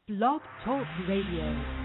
Blog Talk Radio.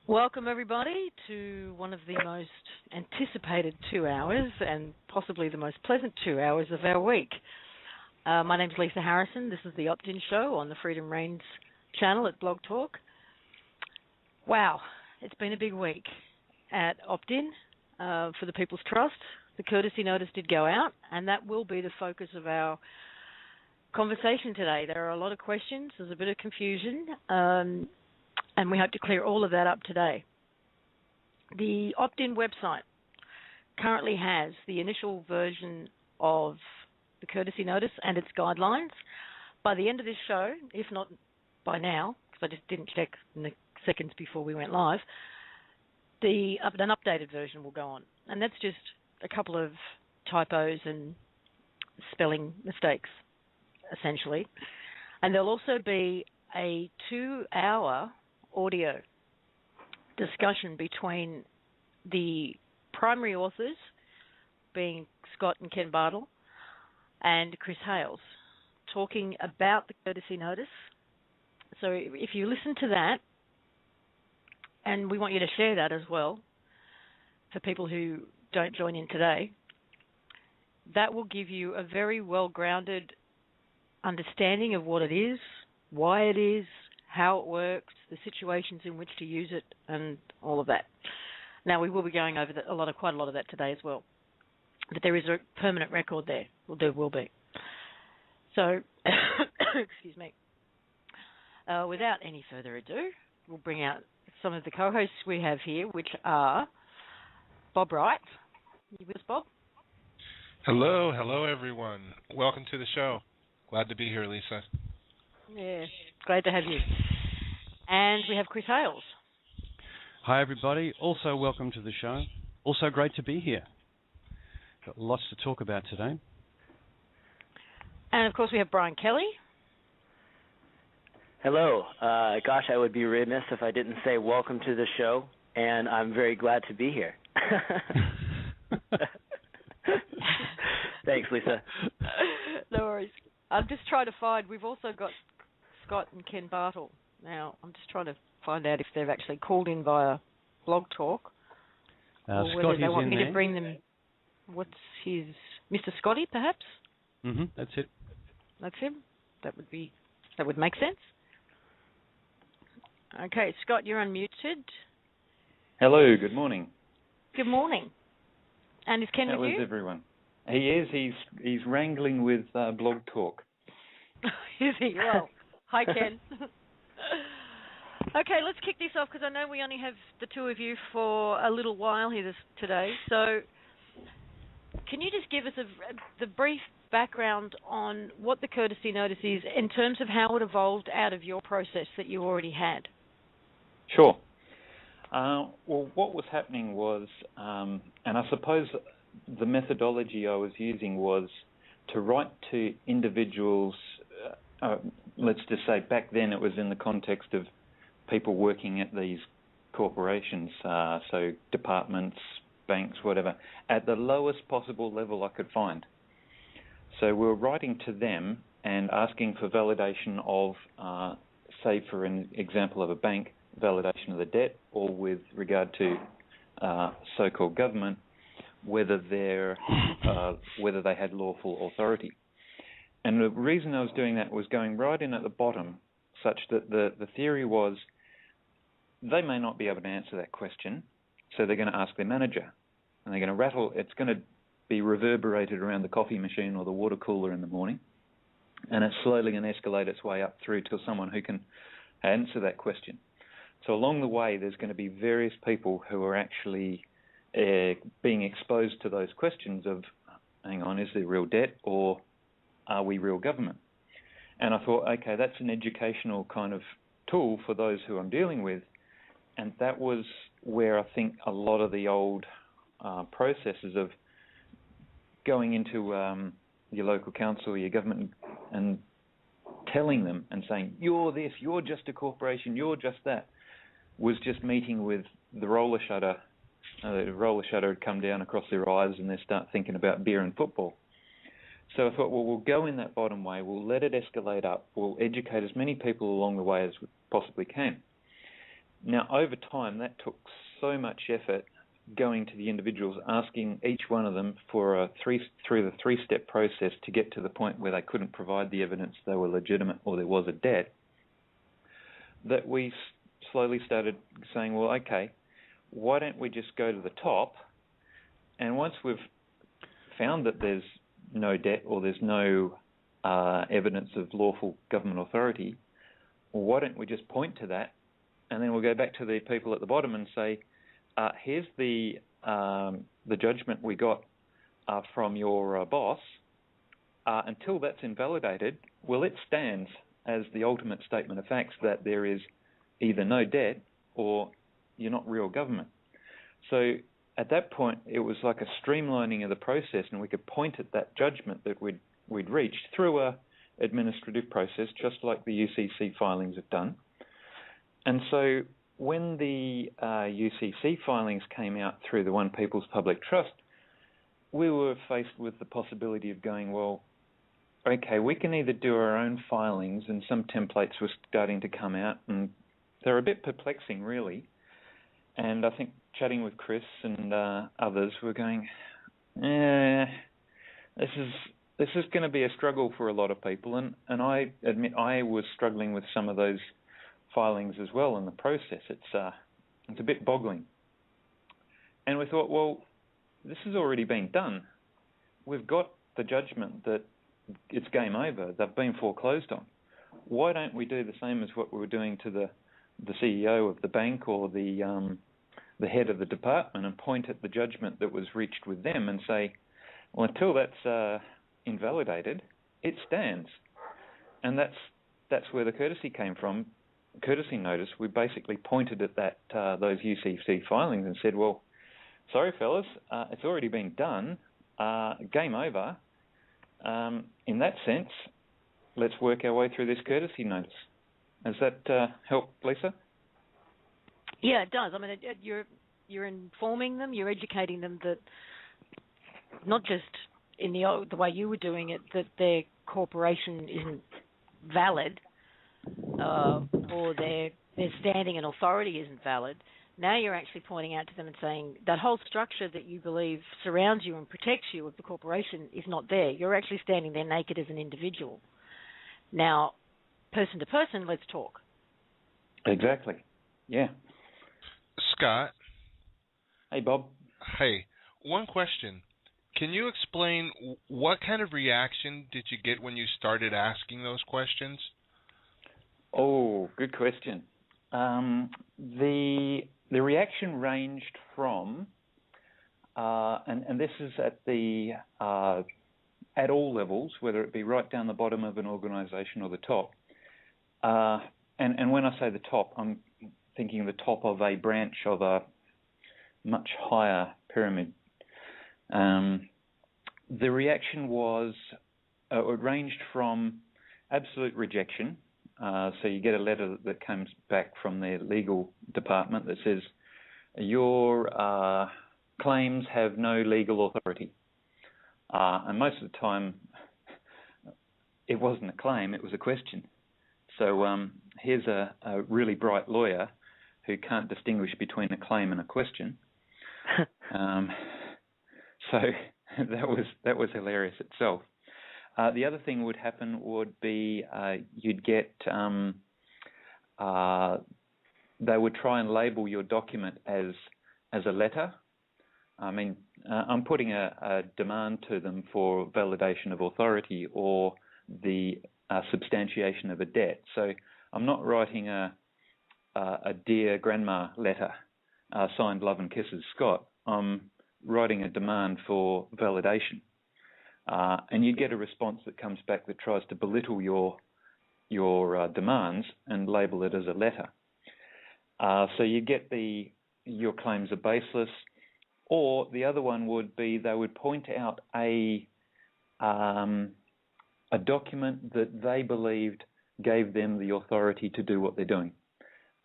Welcome, everybody, to one of the most anticipated 2 hours and possibly the most pleasant 2 hours of our week. My name's Lisa Harrison. This is the Oppt In show on the Freedom Reigns channel at Blog Talk. Wow, it's been a big week at Oppt In for the People's Trust. The courtesy notice did go out, and that will be the focus of our conversation today. There are a lot of questions. There's a bit of confusion. And we hope to clear all of that up today. The Oppt In website currently has the initial version of the courtesy notice and its guidelines, By the end of this show, if not by now, because I just didn't check in the seconds before we went live, an updated version will go on. And that's just a couple of typos and spelling mistakes, essentially. And there'll also be a 2-hour audio discussion between the primary authors, being Scott and Ken Bartle, and Chris Hales, talking about the courtesy notice. So if you listen to that, and we want you to share that as well for people who don't join in today, that will give you a very well-grounded understanding of what it is, why it is, how it works, the situations in which to use it, and all of that. Now, we will be going over quite a lot of that today as well. But there is a permanent record there. Well, there will be. So, excuse me. Without any further ado, we'll bring out some of the co-hosts we have here, which are Bob Wright. You with us, Bob? Hello everyone. Welcome to the show. Glad to be here, Lisa. Yeah, glad to have you. And we have Chris Hales. Hi everybody. Also welcome to the show. Also great to be here. Got lots to talk about today. And of course we have Brian Kelly. Hello. Gosh, I would be remiss if I didn't say welcome to the show, and I'm very glad to be here. Thanks, Lisa. No worries. I'm just trying to find, we've also got Scott and Ken Bartle. Now, I'm just trying to find out if they've actually called in via Blog Talk. Or whether Scotty's they want in me there. to bring them. What's his, Mr. Scotty, perhaps? That's it. That's him. That would make sense. Okay, Scott, you're unmuted. Hello, good morning. Good morning. And is Ken How with is you? everyone? He is. He's wrangling with Blog Talk. Is he? Well, hi, Ken. Okay, let's kick this off because I know we only have the two of you for a little while here today. So can you just give us the brief background on what the courtesy notice is in terms of how it evolved out of your process that you already had? Sure. Well, what was happening was, and I suppose the methodology I was using was to write to individuals, let's just say back then it was in the context of people working at these corporations, so departments, banks, whatever, at the lowest possible level I could find. So we were writing to them and asking for validation of, say for an example of a bank, validation of the debt, or with regard to so-called government, whether they had lawful authority. And the reason I was doing that was going right in at the bottom, such that the theory was they may not be able to answer that question, so they're going to ask their manager, and they're going to rattle. It's going to be reverberated around the coffee machine or the water cooler in the morning, and it's slowly going to escalate its way up through to someone who can answer that question. So along the way, there's going to be various people who are actually being exposed to those questions of, hang on, is there real debt or are we real government? And I thought, okay, that's an educational kind of tool for those who I'm dealing with. And that was where I think a lot of the old processes of going into your local council, your government, and telling them and saying, you're this, you're just a corporation, you're just that, was just meeting with the roller shutter. The roller shutter had come down across their eyes and they start thinking about beer and football. So I thought, well, we'll go in that bottom way, we'll let it escalate up, we'll educate as many people along the way as we possibly can. Now, over time, that took so much effort going to the individuals, asking each one of them for through the three-step process to get to the point where they couldn't provide the evidence they were legitimate or there was a debt, that we slowly started saying, well, okay, why don't we just go to the top, and once we've found that there's no debt or there's no evidence of lawful government authority, well, why don't we just point to that, and then we'll go back to the people at the bottom and say, here's the judgment we got from your boss. until that's invalidated, well, it stands as the ultimate statement of facts that there is either no debt or you're not real government. So at that point, it was like a streamlining of the process, and we could point at that judgment that we'd reached through a administrative process, just like the UCC filings have done. And so when the UCC filings came out through the One People's Public Trust, we were faced with the possibility of going, well, okay, we can either do our own filings, and some templates were starting to come out, and they're a bit perplexing, really. And I think chatting with Chris and others, we're going, this is going to be a struggle for a lot of people, and I admit I was struggling with some of those filings as well in the process. It's a bit boggling. And we thought, well, this has already been done. We've got the judgment that it's game over. They've been foreclosed on. Why don't we do the same as what we were doing to the CEO of the bank or the head of the department and point at the judgment that was reached with them and say, well, until that's invalidated, it stands. And that's where the courtesy came from. Courtesy notice. We basically pointed at those UCC filings and said, well, sorry, fellas, it's already been done. Game over. In that sense, let's work our way through this courtesy notice. Does that help, Lisa? Yeah, it does. I mean, you're informing them, you're educating them that not just in the way you were doing it, that their corporation isn't valid or their standing and authority isn't valid. Now you're actually pointing out to them and saying that whole structure that you believe surrounds you and protects you of the corporation is not there. You're actually standing there naked as an individual. Now, person to person, let's talk. Exactly. Yeah. Scott. Hey, Bob. Hey, one question. Can you explain what kind of reaction did you get when you started asking those questions? Oh, good question. The reaction ranged from, and this is at all levels, whether it be right down the bottom of an organisation or the top. And when I say the top, I'm thinking the top of a branch of a much higher pyramid. The reaction was, it ranged from absolute rejection. So you get a letter that comes back from their legal department that says, your claims have no legal authority. And most of the time, it wasn't a claim, it was a question. So here's a really bright lawyer who can't distinguish between a claim and a question. So that was hilarious itself. The other thing would happen would be you'd get they would try and label your document as a letter. I mean, I'm putting a demand to them for validation of authority or the substantiation of a debt. So I'm not writing a dear grandma letter signed Love and Kisses Scott. I'm writing a demand for validation. And you get a response that comes back that tries to belittle your demands and label it as a letter. So you get your claims are baseless, or the other one would be they would point out a document that they believed gave them the authority to do what they're doing.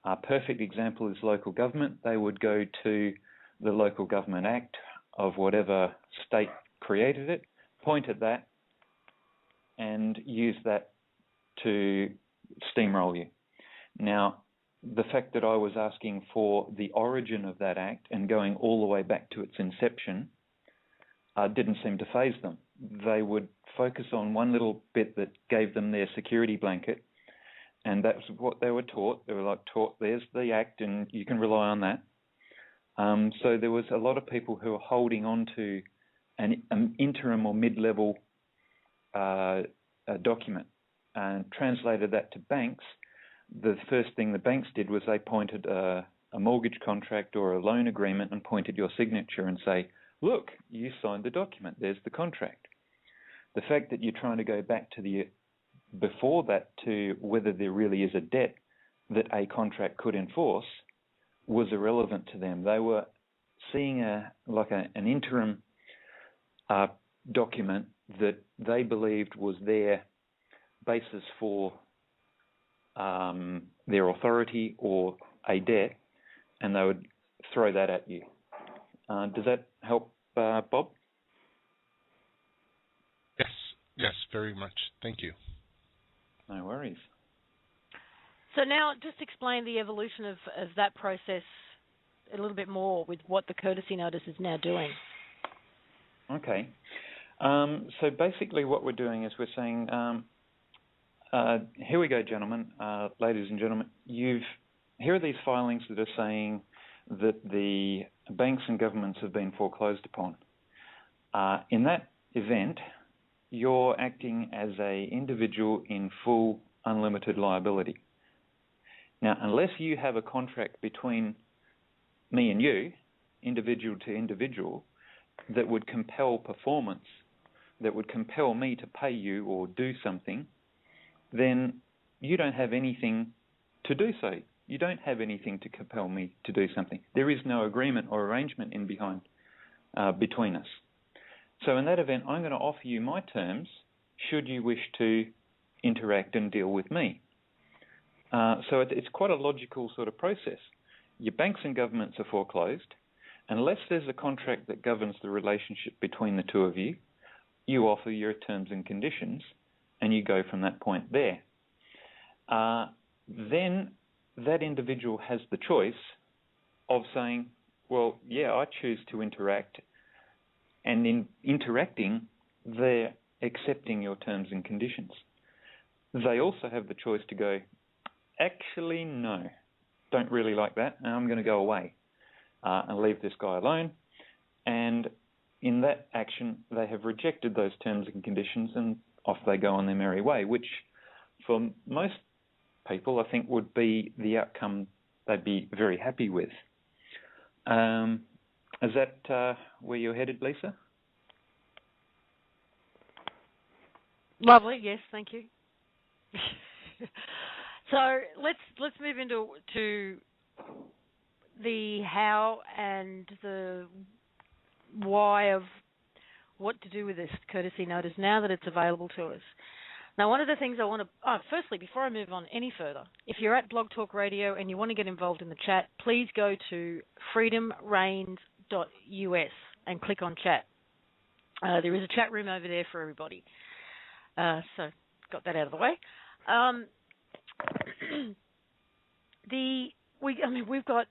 A perfect example is local government. They would go to the Local Government Act of whatever state created it, point at that, and use that to steamroll you. Now, the fact that I was asking for the origin of that act and going all the way back to its inception didn't seem to faze them. They would focus on one little bit that gave them their security blanket, and that's what they were taught. They were taught, there's the act and you can rely on that. So there was a lot of people who were holding on to an interim or mid-level document and translated that to banks. The first thing the banks did was they pointed a mortgage contract or a loan agreement and pointed your signature and say, look, you signed the document, there's the contract. The fact that you're trying to go back to the before that to whether there really is a debt that a contract could enforce was irrelevant to them. They were seeing an interim document that they believed was their basis for their authority or a debt, and they would throw that at you. Does that help, Bob? Yes, very much. Thank you. No worries. So now just explain the evolution of that process a little bit more with what the courtesy notice is now doing. Okay. So basically what we're doing is we're saying, here we go, gentlemen, ladies and gentlemen, here are these filings that are saying that the banks and governments have been foreclosed upon. In that event, you're acting as an individual in full unlimited liability. Now, unless you have a contract between me and you, individual to individual, that would compel performance, that would compel me to pay you or do something, then you don't have anything to do so. You don't have anything to compel me to do something. There is no agreement or arrangement between us. So in that event, I'm going to offer you my terms should you wish to interact and deal with me. So it's quite a logical sort of process. Your banks and governments are foreclosed. Unless there's a contract that governs the relationship between the two of you, you offer your terms and conditions, and you go from that point there. Then that individual has the choice of saying, well, yeah, I choose to interact, and in interacting, they're accepting your terms and conditions. They also have the choice to go, actually, no, don't really like that, and I'm going to go away and leave this guy alone. And in that action, they have rejected those terms and conditions, and off they go on their merry way, which for most people, I think, would be the outcome they'd be very happy with. Is that where you're headed, Lisa? Lovely. Yes, thank you. So let's move into the how and the why of what to do with this courtesy notice now that it's available to us. Now, one of the things I want to... firstly, before I move on any further, if you're at Blog Talk Radio and you want to get involved in the chat, please go to freedomreigns.us and click on chat. There is a chat room over there for everybody. So, got that out of the way. We've got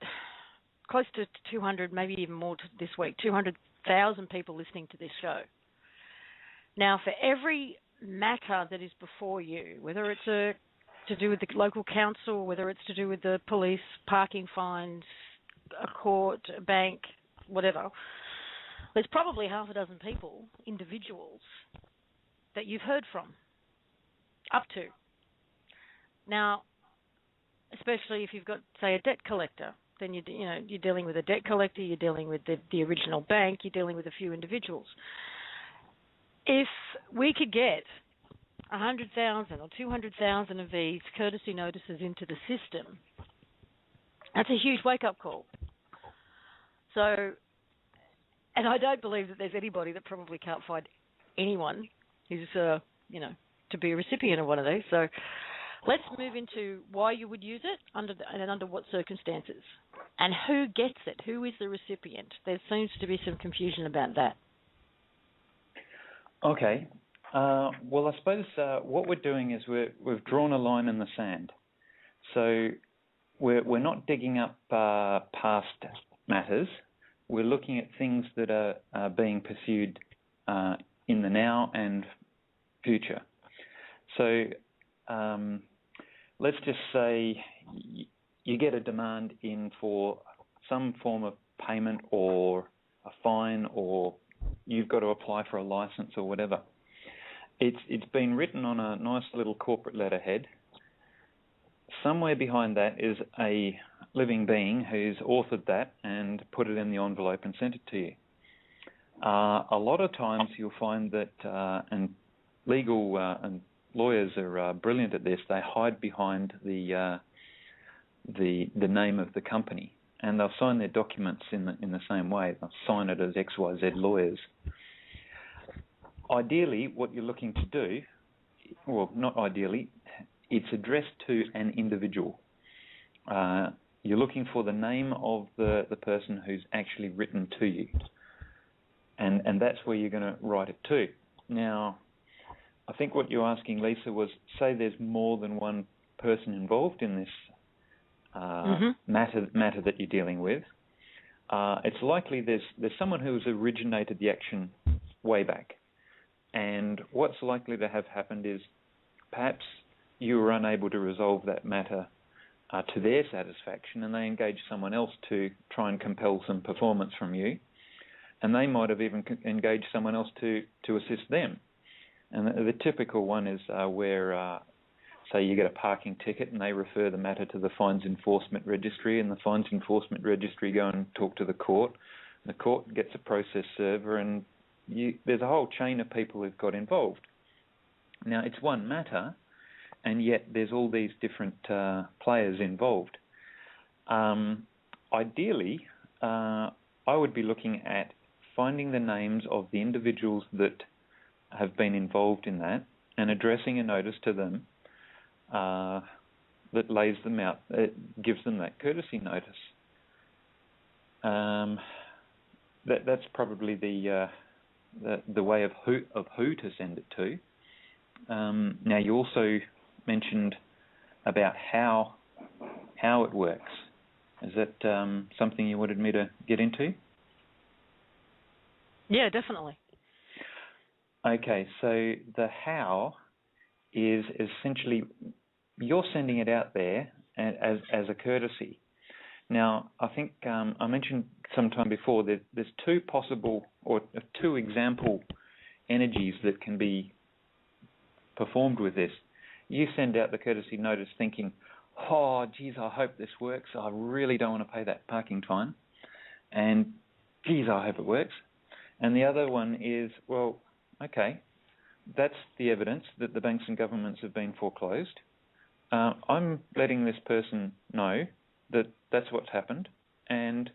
close to 200, maybe even more this week, 200,000 people listening to this show. Now, for every matter that is before you, whether it's to do with the local council, whether it's to do with the police, parking fines, a court, a bank, whatever, there's probably half a dozen people, individuals, that you've heard from, up to. Now, especially if you've got, say, a debt collector, then you're dealing with a debt collector, you're dealing with the original bank, you're dealing with a few individuals. If we could get 100,000 or 200,000 of these courtesy notices into the system, that's a huge wake-up call. So, and I don't believe that there's anybody that probably can't find anyone who's, to be a recipient of one of these. So let's move into why you would use it and under what circumstances. And who gets it? Who is the recipient? There seems to be some confusion about that. Okay. Well, I suppose what we're doing is we've drawn a line in the sand. So we're not digging up past matters. We're looking at things that are being pursued in the now and future. So let's just say you get a demand in for some form of payment or a fine, or you've got to apply for a license or whatever. It's been written on a nice little corporate letterhead. Somewhere behind that is a living being who's authored that and put it in the envelope and sent it to you. A lot of times you'll find that, and legal and lawyers are brilliant at this. They hide behind the name of the company, and they'll sign their documents in the same way. They'll sign it as XYZ Lawyers. Ideally, what you're looking to do, well, not ideally, it's addressed to an individual. You're looking for the name of the person who's actually written to you, and that's where you're going to write it to. Now, I think what you're asking, Lisa, was, say there's more than one person involved in this matter that you're dealing with. It's likely there's someone who's originated the action way back. And what's likely to have happened is perhaps you were unable to resolve that matter to their satisfaction, and they engaged someone else to try and compel some performance from you. And they might have even engaged someone else to assist them. And the typical one is where, say, you get a parking ticket and they refer the matter to the Fines Enforcement Registry, and the Fines Enforcement Registry go and talk to the court. The court gets a process server, and there's a whole chain of people who've got involved. Now, it's one matter, and yet there's all these different players involved. Ideally, I would be looking at finding the names of the individuals that have been involved in that and addressing a notice to them that lays them out, gives them that courtesy notice. That's probably the way of who to send it to. Now, you also mentioned about how it works. Is that something you wanted me to get into? Yeah, definitely. Okay, so the how is essentially you're sending it out there as a courtesy. Now, I think I mentioned sometime before that there's two possible or two example energies that can be performed with this. You send out the courtesy notice thinking, oh, geez, I hope this works. I really don't want to pay that parking fine. And, geez, I hope it works. And the other one is, well, okay, that's the evidence that the banks and governments have been foreclosed. I'm letting this person know that that's what's happened, and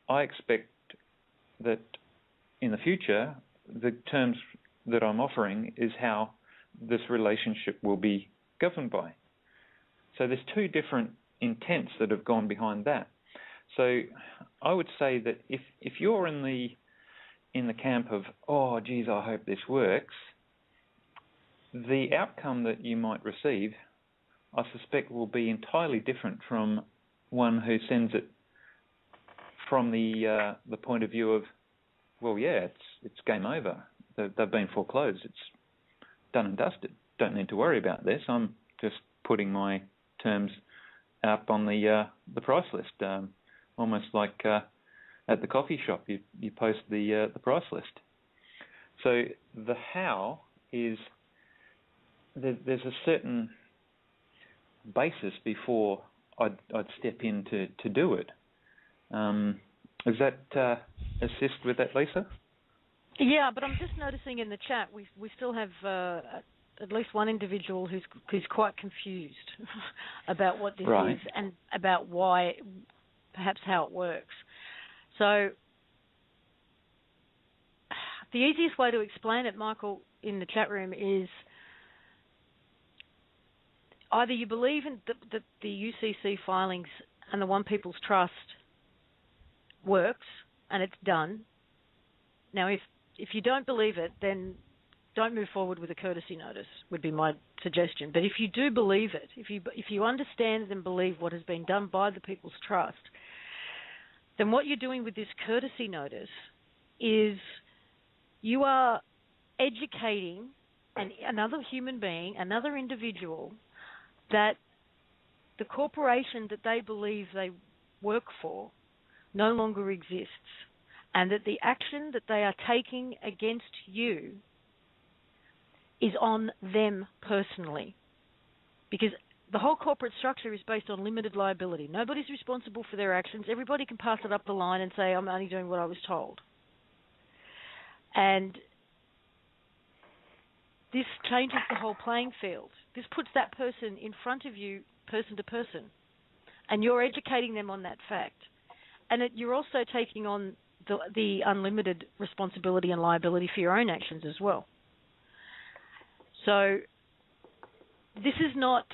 I expect that in the future, the terms that I'm offering is how this relationship will be governed by. So there's two different intents that have gone behind that. So I would say that if you're in the camp of, oh, geez, I hope this works, the outcome that you might receive, I suspect, will be entirely different from one who sends it from the point of view of, well, yeah, it's game over. They've been foreclosed. It's done and dusted. Don't need to worry about this. I'm just putting my terms up on the price list, almost like at the coffee shop. You post the price list. So the how is there's a certain basis before I'd step in to do it. Does that assist with that, Lisa? Yeah, but I'm just noticing in the chat we still have at least one individual who's quite confused about what this is and about why, perhaps how it works. So the easiest way to explain it, Michael, in the chat room is either you believe in that the UCC filings and the One People's Trust works and it's done. Now, if you don't believe it, then don't move forward with a courtesy notice, would be my suggestion. But if you do believe it, if you understand and believe what has been done by the People's Trust, then what you're doing with this courtesy notice is you are educating another human being, another individual, that the corporation that they believe they work for no longer exists, and that the action that they are taking against you is on them personally. Because the whole corporate structure is based on limited liability. Nobody's responsible for their actions. Everybody can pass it up the line and say, I'm only doing what I was told. And this changes the whole playing field. This puts that person in front of you, person to person, and you're educating them on that fact. And you're also taking on the unlimited responsibility and liability for your own actions as well. So this is not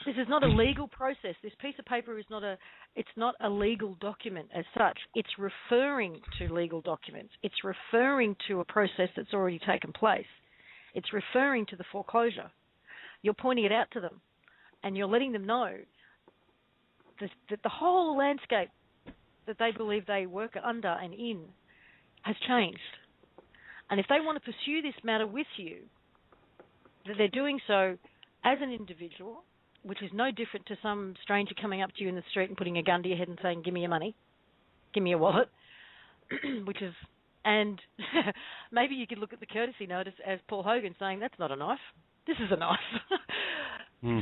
a legal process. This piece of paper is not a legal document as such. It's referring to legal documents. It's referring to a process that's already taken place. It's referring to the foreclosure. You're pointing it out to them, and you're letting them know that the whole landscape that they believe they work under and in has changed. And if they want to pursue this matter with you, that they're doing so as an individual, which is no different to some stranger coming up to you in the street and putting a gun to your head and saying, "Give me your money, give me your wallet," and maybe you could look at the courtesy note as Paul Hogan saying, "That's not a knife. This is a knife."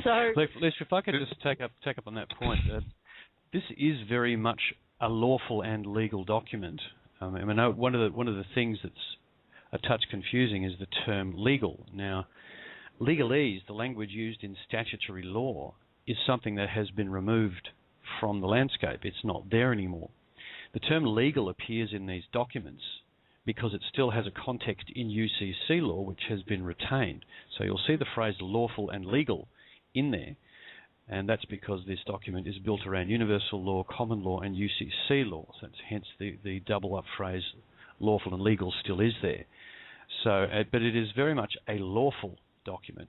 So, Lisa, if I could just take up on that point, this is very much a lawful and legal document. I mean, one of the things that's a touch confusing is the term legal. Now, legalese, the language used in statutory law, is something that has been removed from the landscape. It's not there anymore. The term legal appears in these documents because it still has a context in UCC law which has been retained. So you'll see the phrase lawful and legal in there, and that's because this document is built around universal law, common law, and UCC law. So hence the double-up phrase lawful and legal still is there. So, but it is very much a lawful document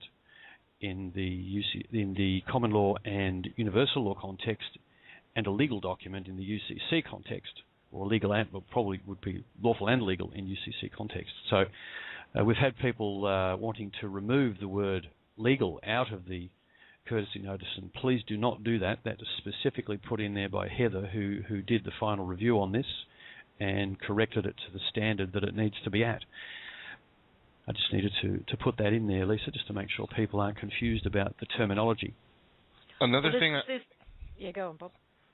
in the common law and universal law context, and a legal document in the UCC context, or legal and probably would be lawful and legal in UCC context. So we've had people wanting to remove the word legal out of the courtesy notice, and please do not do that. That is specifically put in there by Heather, who did the final review on this and corrected it to the standard that it needs to be at. I just needed to put that in there, Lisa, just to make sure people aren't confused about the terminology. Another thing. Yeah, go on, Bob.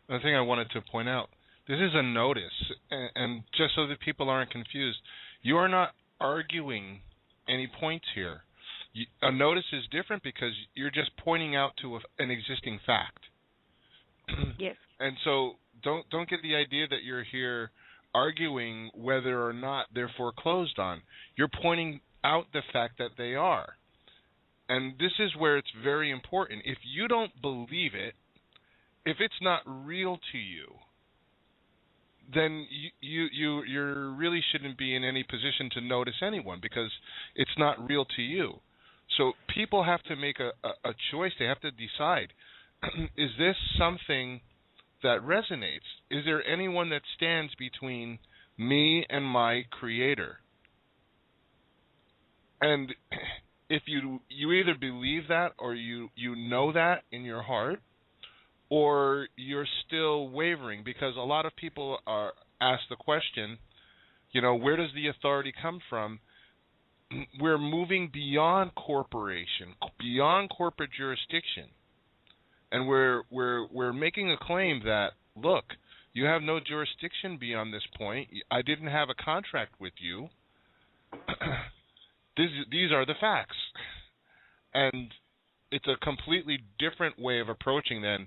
Another thing I wanted to point out. This is a notice, and just so that people aren't confused, you are not arguing any points here. A notice is different because you're just pointing out to an existing fact. Yes. And so don't get the idea that you're here arguing whether or not they're foreclosed on. You're pointing out the fact that they are. And this is where it's very important. If you don't believe it, if it's not real to you, then you really shouldn't be in any position to notice anyone because it's not real to you. So people have to make a choice. They have to decide, is this something that resonates? Is there anyone that stands between me and my creator? And if you either believe that or you know that in your heart, or you're still wavering, because a lot of people are asked the question, where does the authority come from? We're moving beyond corporation, beyond corporate jurisdiction, and we're making a claim that, look, you have no jurisdiction beyond this point. I didn't have a contract with you. These are the facts, and it's a completely different way of approaching than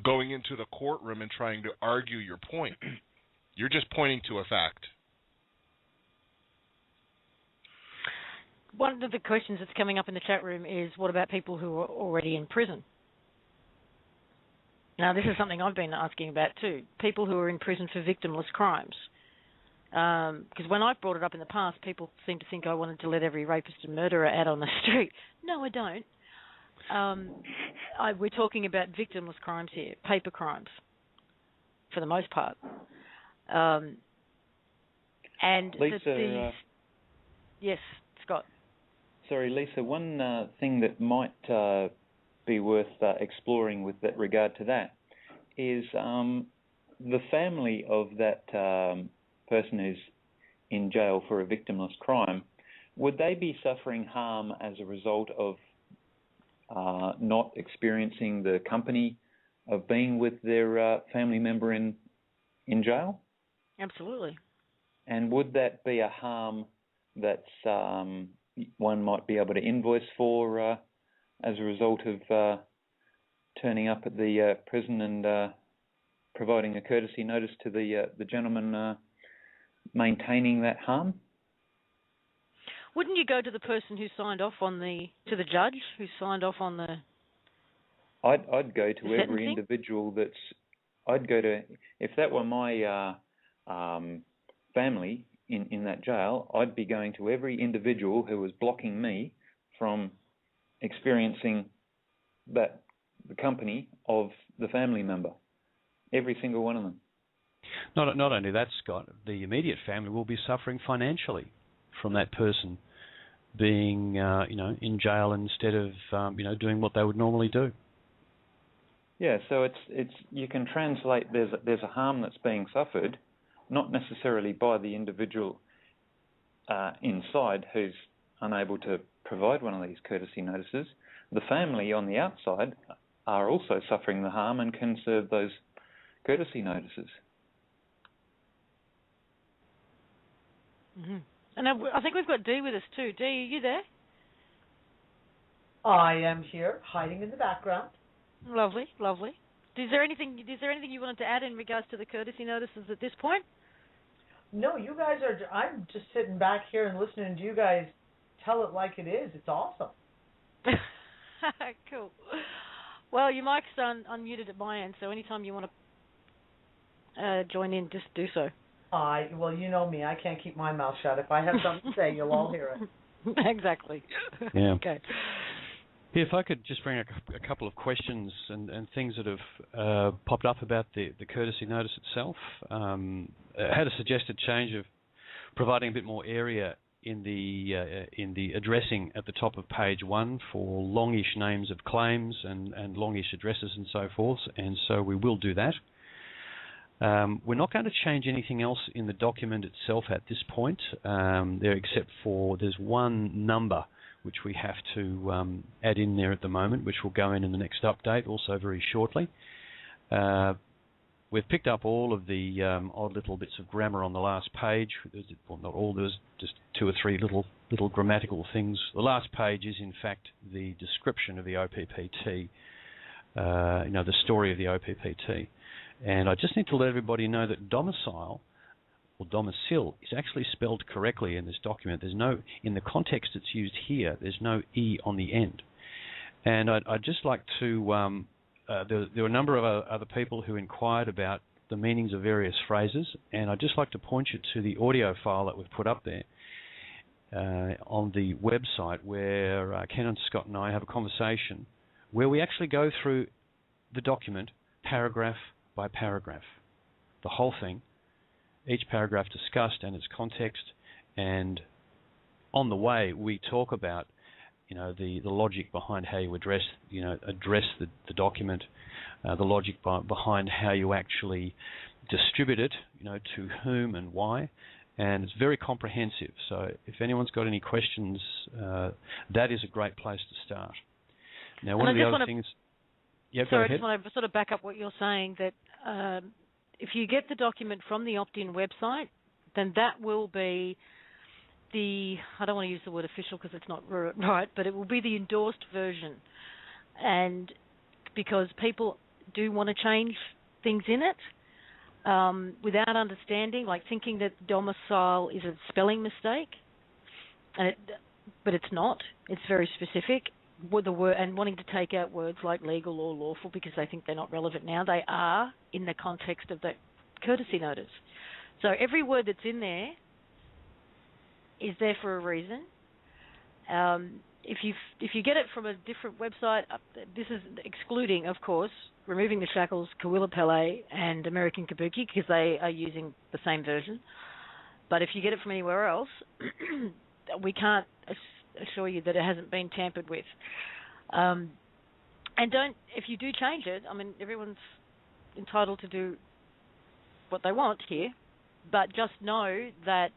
going into the courtroom and trying to argue your point. You're just pointing to a fact. One of the questions that's coming up in the chat room is, what about people who are already in prison? Now, this is something I've been asking about too. People who are in prison for victimless crimes. Because when I've brought it up in the past, people seem to think I wanted to let every rapist and murderer out on the street. No, I don't. We're talking about victimless crimes here, paper crimes, for the most part. And Lisa, yes, Scott. Sorry, Lisa. One thing that might be worth exploring with that regard to that is the family of that person who's in jail for a victimless crime. Would they be suffering harm as a result of not experiencing the company of being with their family member in jail? Absolutely. And would that be a harm that's one might be able to invoice for as a result of turning up at the prison and providing a courtesy notice to the gentleman maintaining that harm? Wouldn't you go to the person who signed off to the judge who signed off on the? I'd go to every individual if that were my family in that jail, I'd be going to every individual who was blocking me from experiencing the company of the family member. Every single one of them. Not only that, Scott, the immediate family will be suffering financially from that person being, in jail instead of, doing what they would normally do. Yeah, so it's you can translate there's a harm that's being suffered, not necessarily by the individual inside who's unable to provide one of these courtesy notices. The family on the outside are also suffering the harm and can serve those courtesy notices. Mm-hmm. And I think we've got Dee with us too. Dee, are you there? I am here, hiding in the background. Lovely, lovely. Is there anything you wanted to add in regards to the courtesy notices at this point? No, you guys are. I'm just sitting back here and listening to you guys tell it like it is. It's awesome. Cool. Well, your mic's unmuted at my end, so anytime you want to join in, just do so. Well, you know me. I can't keep my mouth shut. If I have something to say, you'll all hear it. Exactly. Yeah. Okay. Yeah, if I could just bring a couple of questions and things that have popped up about the courtesy notice itself. I had a suggested change of providing a bit more area in the addressing at the top of page 1 for longish names of claims and longish addresses and so forth, and so we will do that. We're not going to change anything else in the document itself at this point, except for there's one number which we have to add in there at the moment, which will go in the next update also very shortly. We've picked up all of the odd little bits of grammar on the last page. Well, not all, there's just 2 or 3 little grammatical things. The last page is, in fact, the description of the OPPT, the story of the OPPT. And I just need to let everybody know that domicile or domicile is actually spelled correctly in this document. There's no, in the context it's used here, there's no E on the end. And I'd just like to, there were a number of other people who inquired about the meanings of various phrases, and I'd just like to point you to the audio file that we've put up there on the website where Ken and Scott and I have a conversation where we actually go through the document paragraph by paragraph, the whole thing, each paragraph discussed and its context, and on the way we talk about the logic behind how you address the document, the logic behind how you actually distribute it, to whom and why, and it's very comprehensive. So if anyone's got any questions, that is a great place to start. Now, one of the other things. Yeah, go ahead. I just want to sort of back up what you're saying, that if you get the document from the Opt-In website, then that will be I don't want to use the word official because it's not right, but it will be the endorsed version. And because people do want to change things in it without understanding, like thinking that domicile is a spelling mistake, but it's not. It's very specific. With the word, and wanting to take out words like legal or lawful because they think they're not relevant now. They are in the context of the courtesy notice. So every word that's in there is there for a reason. If you get it from a different website, this is excluding, of course, removing the Shackles, Kawila Pele, and American Kabuki because they are using the same version. But if you get it from anywhere else, we can't assure you that it hasn't been tampered with. And if you do change it, I mean, everyone's entitled to do what they want here, but just know that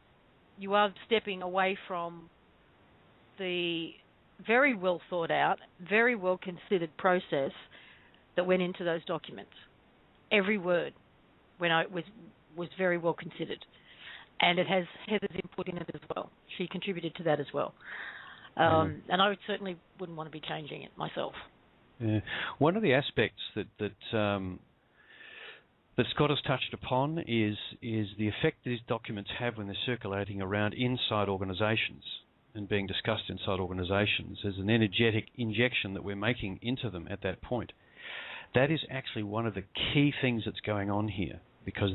you are stepping away from the very well thought out, very well considered process that went into those documents. Every word was very well considered. and it has Heather's input in it as well. She contributed to that as well. And I certainly wouldn't want to be changing it myself. Yeah. One of the aspects that Scott has touched upon is the effect these documents have when they're circulating around inside organisations and being discussed inside organisations. There's an energetic injection that we're making into them at that point. That is actually one of the key things that's going on here, because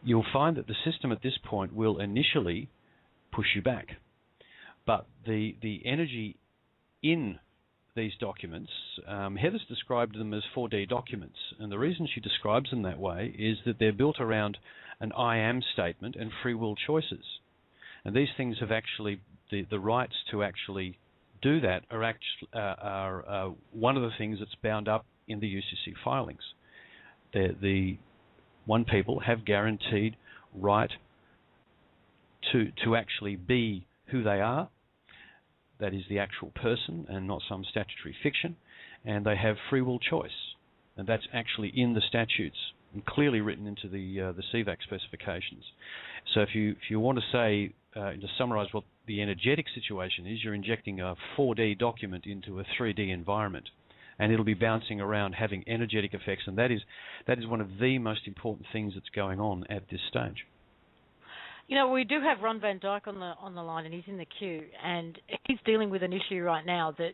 you'll find that the system at this point will initially push you back. But the energy in these documents, Heather's described them as 4D documents, and the reason she describes them that way is that they're built around an I am statement and free will choices. And these things have actually, the rights to actually do that are one of the things that's bound up in the UCC filings. The one people have guaranteed right to actually be who they are. That is the actual person and not some statutory fiction, and they have free will choice, and that's actually in the statutes and clearly written into the CVAC specifications. So if you want to say, to summarise what the energetic situation is, you're injecting a 4D document into a 3D environment, and it'll be bouncing around having energetic effects, and that is one of the most important things that's going on at this stage. You know, we do have Ron Van Dyke on the line, and he's in the queue, and he's dealing with an issue right now that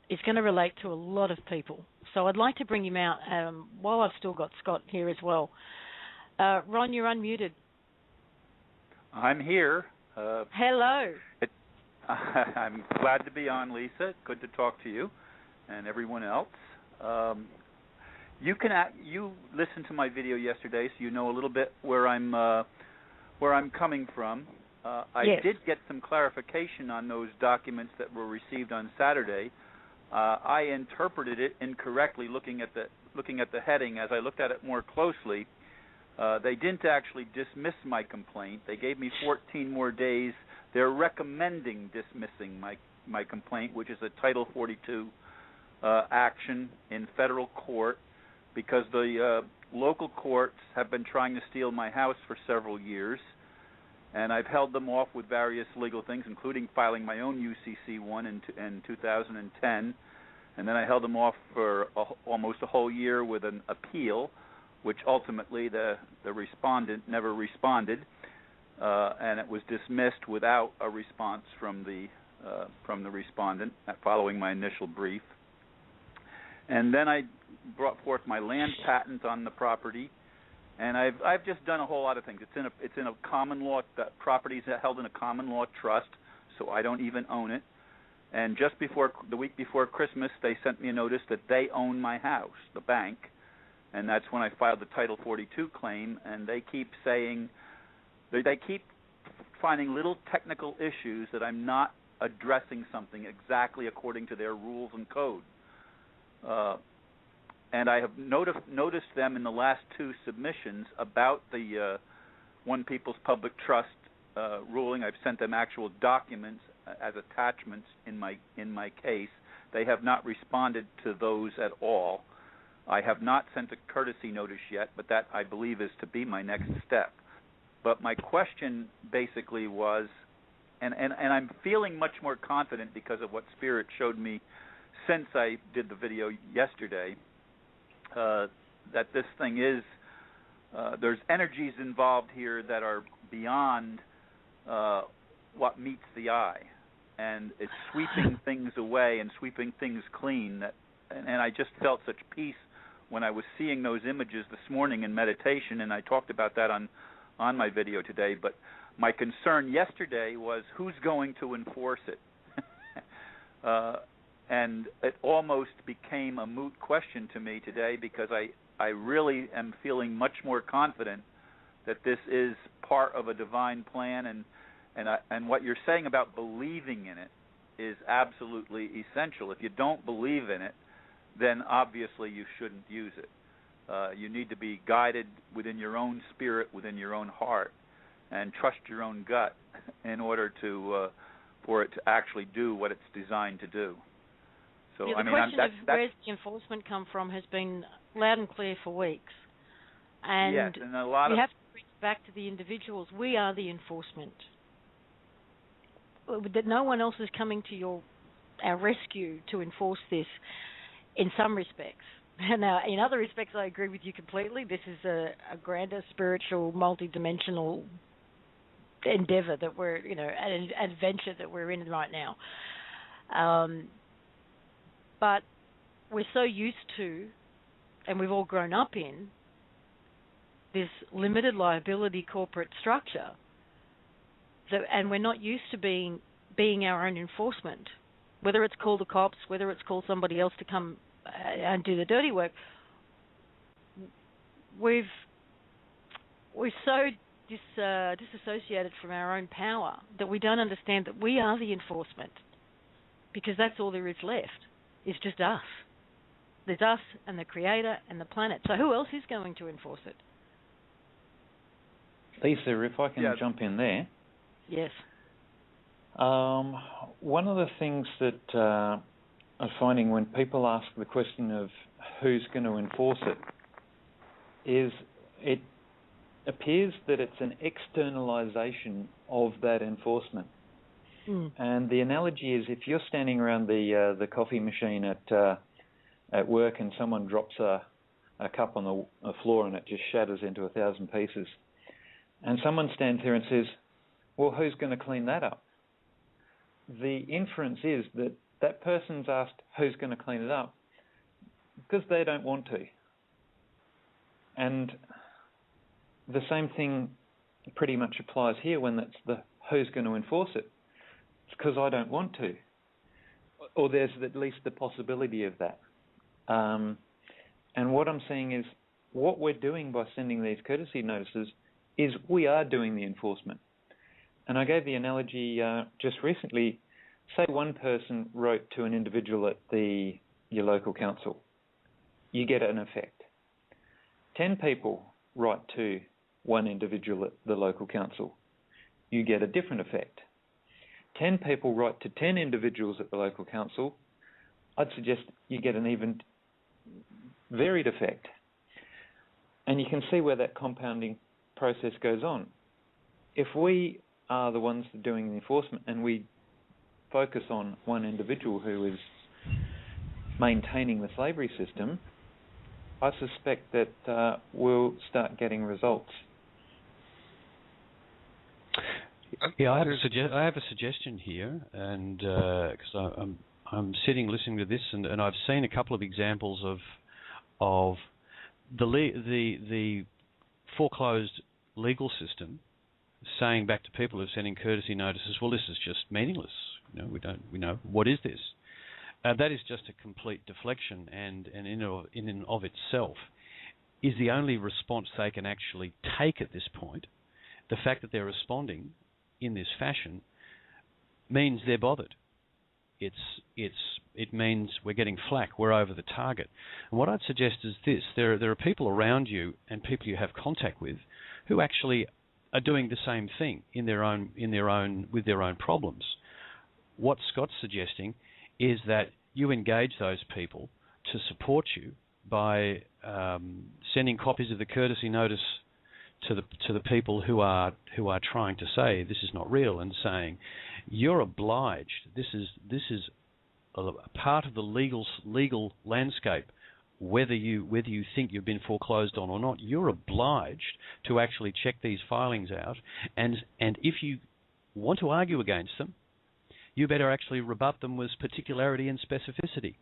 is going to relate to a lot of people. So I'd like to bring him out while I've still got Scott here as well. Ron, you're unmuted. I'm here. Hello. I'm glad to be on, Lisa. Good to talk to you and everyone else. You listened to my video yesterday, so you know a little bit where I'm coming from. I yes. did get some clarification on those documents that were received on Saturday. I interpreted it incorrectly looking at the heading. As I looked at it more closely, they didn't actually dismiss my complaint. They gave me 14 more days. They're recommending dismissing my complaint, which is a Title 42 action in federal court, because the local courts have been trying to steal my house for several years, and I've held them off with various legal things, including filing my own UCC-1 in 2010, and then I held them off for almost a whole year with an appeal, which ultimately the respondent never responded, and it was dismissed without a response from the respondent following my initial brief. And then I brought forth my land patent on the property, and I've just done a whole lot of things. It's in a common law. That property is held in a common law trust, so I don't even own it. And just the week before Christmas, they sent me a notice that they own my house, the bank, and that's when I filed the Title 42 claim. And they keep saying they keep finding little technical issues that I'm not addressing something exactly according to their rules and code. And I have noticed them in the last two submissions about the One People's Public Trust ruling. I've sent them actual documents as attachments in my case. They have not responded to those at all. I have not sent a courtesy notice yet, but that, I believe, is to be my next step. But my question basically was, and I'm feeling much more confident because of what Spirit showed me since I did the video yesterday, that this thing is, there's energies involved here that are beyond what meets the eye, and it's sweeping things away and sweeping things clean. And I just felt such peace when I was seeing those images this morning in meditation, and I talked about that on my video today. But my concern yesterday was who's going to enforce it. And it almost became a moot question to me today, because I really am feeling much more confident that this is part of a divine plan, and what you're saying about believing in it is absolutely essential. If you don't believe in it, then obviously you shouldn't use it. You need to be guided within your own spirit, within your own heart, and trust your own gut in order for it to actually do what it's designed to do. So, the question of where's the enforcement come from has been loud and clear for weeks. And yes, and a lot we of have to reach back to the individuals. We are the enforcement. That no one else is coming to our rescue to enforce this in some respects. Now, in other respects, I agree with you completely. This is a grander spiritual, multidimensional endeavor that we're, an adventure that we're in right now. But we're so used to, and we've all grown up in, this limited liability corporate structure, and we're not used to being our own enforcement. Whether it's called the cops, whether it's called somebody else to come and do the dirty work, we're so disassociated from our own power that we don't understand that we are the enforcement, because that's all there is left. It's just us. There's us and the Creator and the planet. So who else is going to enforce it? Lisa, if I can jump in there. Yes. One of the things that I'm finding when people ask the question of who's going to enforce it is it appears that it's an externalization of that enforcement. And the analogy is, if you're standing around the coffee machine at work and someone drops a cup on the floor and it just shatters into 1,000 pieces, and someone stands there and says, well, who's going to clean that up? The inference is that that person's asked who's going to clean it up because they don't want to. And the same thing pretty much applies here when that's the who's going to enforce it. It's because I don't want to. Or there's at least the possibility of that. And what I'm saying is, what we're doing by sending these courtesy notices is we are doing the enforcement. And I gave the analogy just recently. Say one person wrote to an individual at your local council. You get an effect. 10 people write to one individual at the local council. You get a different effect. 10 people write to 10 individuals at the local council. I'd suggest you get an even varied effect. And you can see where that compounding process goes on. If we are the ones doing the enforcement and we focus on one individual who is maintaining the slavery system, I suspect that we'll start getting results. Yeah, I have a suggestion here, and because I'm sitting listening to this, and I've seen a couple of examples of the foreclosed legal system saying back to people who are sending courtesy notices, well, this is just meaningless. We know what is this? That is just a complete deflection, and in and of itself is the only response they can actually take at this point. The fact that they're responding in this fashion means they're bothered. It means we're getting flack. We're over the target. And what I'd suggest is this: there are people around you and people you have contact with who actually are doing the same thing with their own problems. What Scott's suggesting is that you engage those people to support you by sending copies of the courtesy notice to the people who are trying to say this is not real, and saying you're obliged. This is a part of the legal landscape. Whether you think you've been foreclosed on or not, you're obliged to actually check these filings out, and if you want to argue against them, you better actually rebut them with particularity and specificity.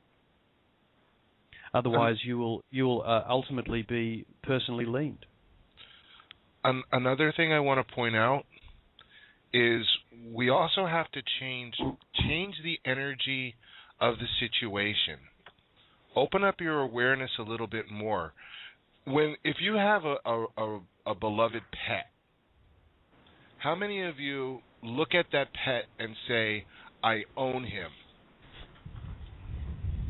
Otherwise, you will ultimately be personally leaned. Another thing I want to point out is we also have to change the energy of the situation. Open up your awareness a little bit more. If you have a beloved pet, how many of you look at that pet and say, I own him?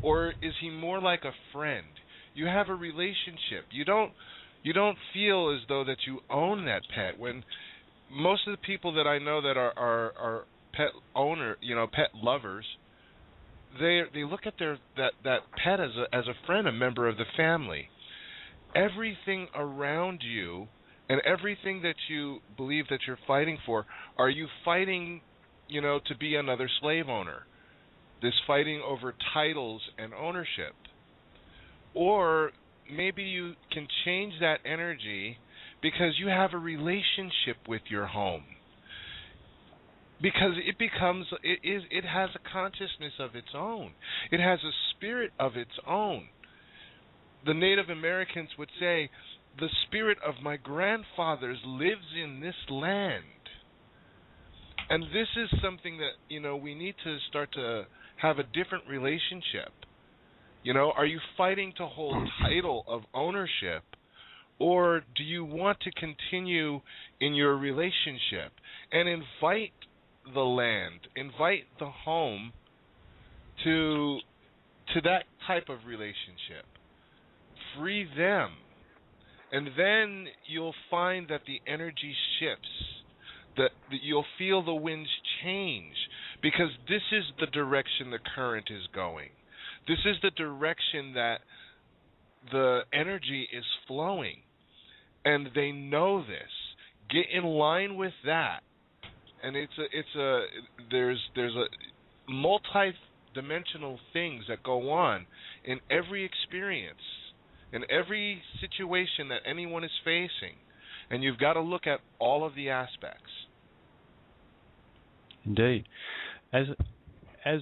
Or is he more like a friend? You have a relationship. You don't feel as though that you own that pet. When most of the people that I know that are pet owner, pet lovers, they look at that pet as a friend, a member of the family. Everything around you And everything that you believe that you're fighting for, are you fighting, to be another slave owner? This fighting over titles and ownership. Or maybe you can change that energy because you have a relationship with your home. Because it has a consciousness of its own. It has a spirit of its own. The Native Americans would say, the spirit of my grandfathers lives in this land. And this is something that, we need to start to have a different relationship. Are you fighting to hold title of ownership, or do you want to continue in your relationship and invite the land, invite the home to that type of relationship? Free them. And then you'll find that the energy shifts, that you'll feel the winds change, because this is the direction the current is going. This is the direction that the energy is flowing, and they know this. Get in line with that, and there's a multi-dimensional things that go on in every experience. In every situation that anyone is facing, and you've got to look at all of the aspects. Indeed. As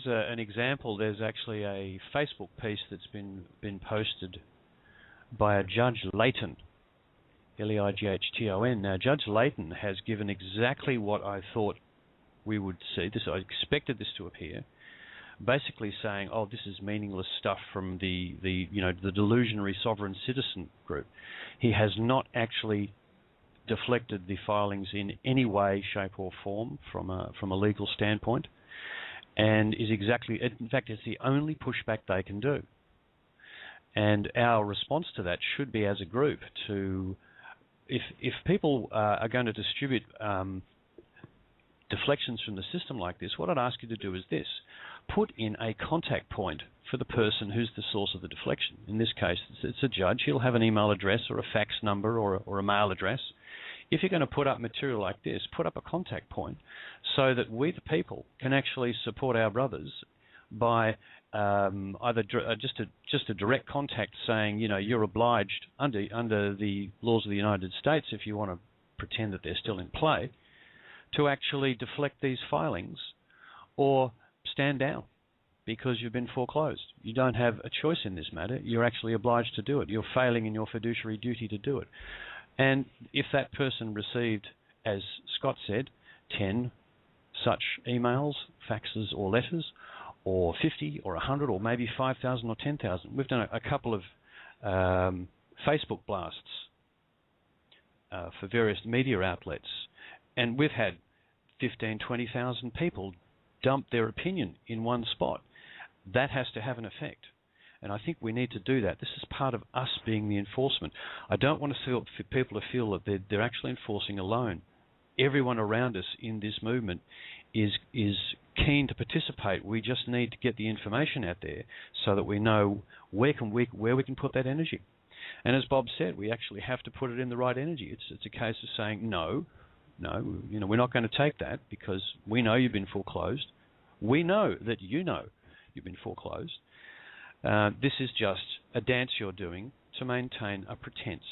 an example, there's actually a Facebook piece that's been posted by a Judge Layton, Leighton. Now, Judge Layton has given exactly what I thought we would see. I expected this to appear. Basically saying, this is meaningless stuff from the delusionary sovereign citizen group. He has not actually deflected the filings in any way, shape, or form from a legal standpoint, and is in fact, it's the only pushback they can do. And our response to that should be, as a group, to if people are going to distribute deflections from the system like this, what I'd ask you to do is this: put in a contact point for the person who's the source of the deflection. In this case, it's a judge. He'll have an email address or a fax number or a mail address. If you're going to put up material like this, put up a contact point so that we, the people, can actually support our brothers by either just a direct contact saying, you're obliged under the laws of the United States, if you want to pretend that they're still in play, to actually deflect these filings, or stand down because you've been foreclosed. You don't have a choice in this matter. You're actually obliged to do it. You're failing in your fiduciary duty to do it. And if that person received, as Scott said, 10 such emails, faxes or letters, or 50 or 100 or maybe 5,000 or 10,000, we've done a couple of Facebook blasts for various media outlets, and we've had 15,000, 20,000 people dump their opinion in one spot. That has to have an effect. And I think we need to do that. This is part of us being the enforcement. I don't want for people to feel that they're actually enforcing alone. Everyone around us in this movement is keen to participate. We just need to get the information out there so that we know where we can put that energy. And as Bob said, we actually have to put it in the right energy. It's a case of saying no, we're not going to take that because we know you've been foreclosed. We know that you've been foreclosed. This is just a dance you're doing to maintain a pretense,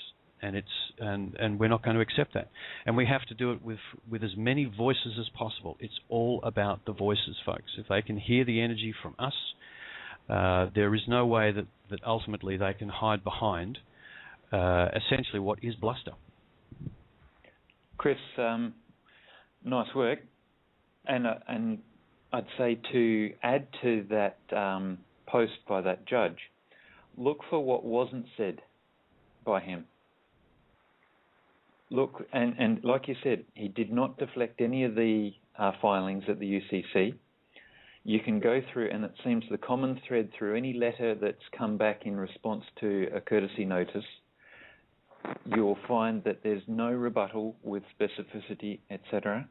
and we're not going to accept that. And we have to do it with as many voices as possible. It's all about the voices, folks. If they can hear the energy from us, there is no way that ultimately they can hide behind essentially what is bluster. Chris, nice work, and I'd say to add to that post by that judge, look for what wasn't said by him. Look, and like you said, he did not deflect any of the filings at the UCC. You can go through, and it seems the common thread through any letter that's come back in response to a courtesy notice, you'll find that there's no rebuttal with specificity, etc.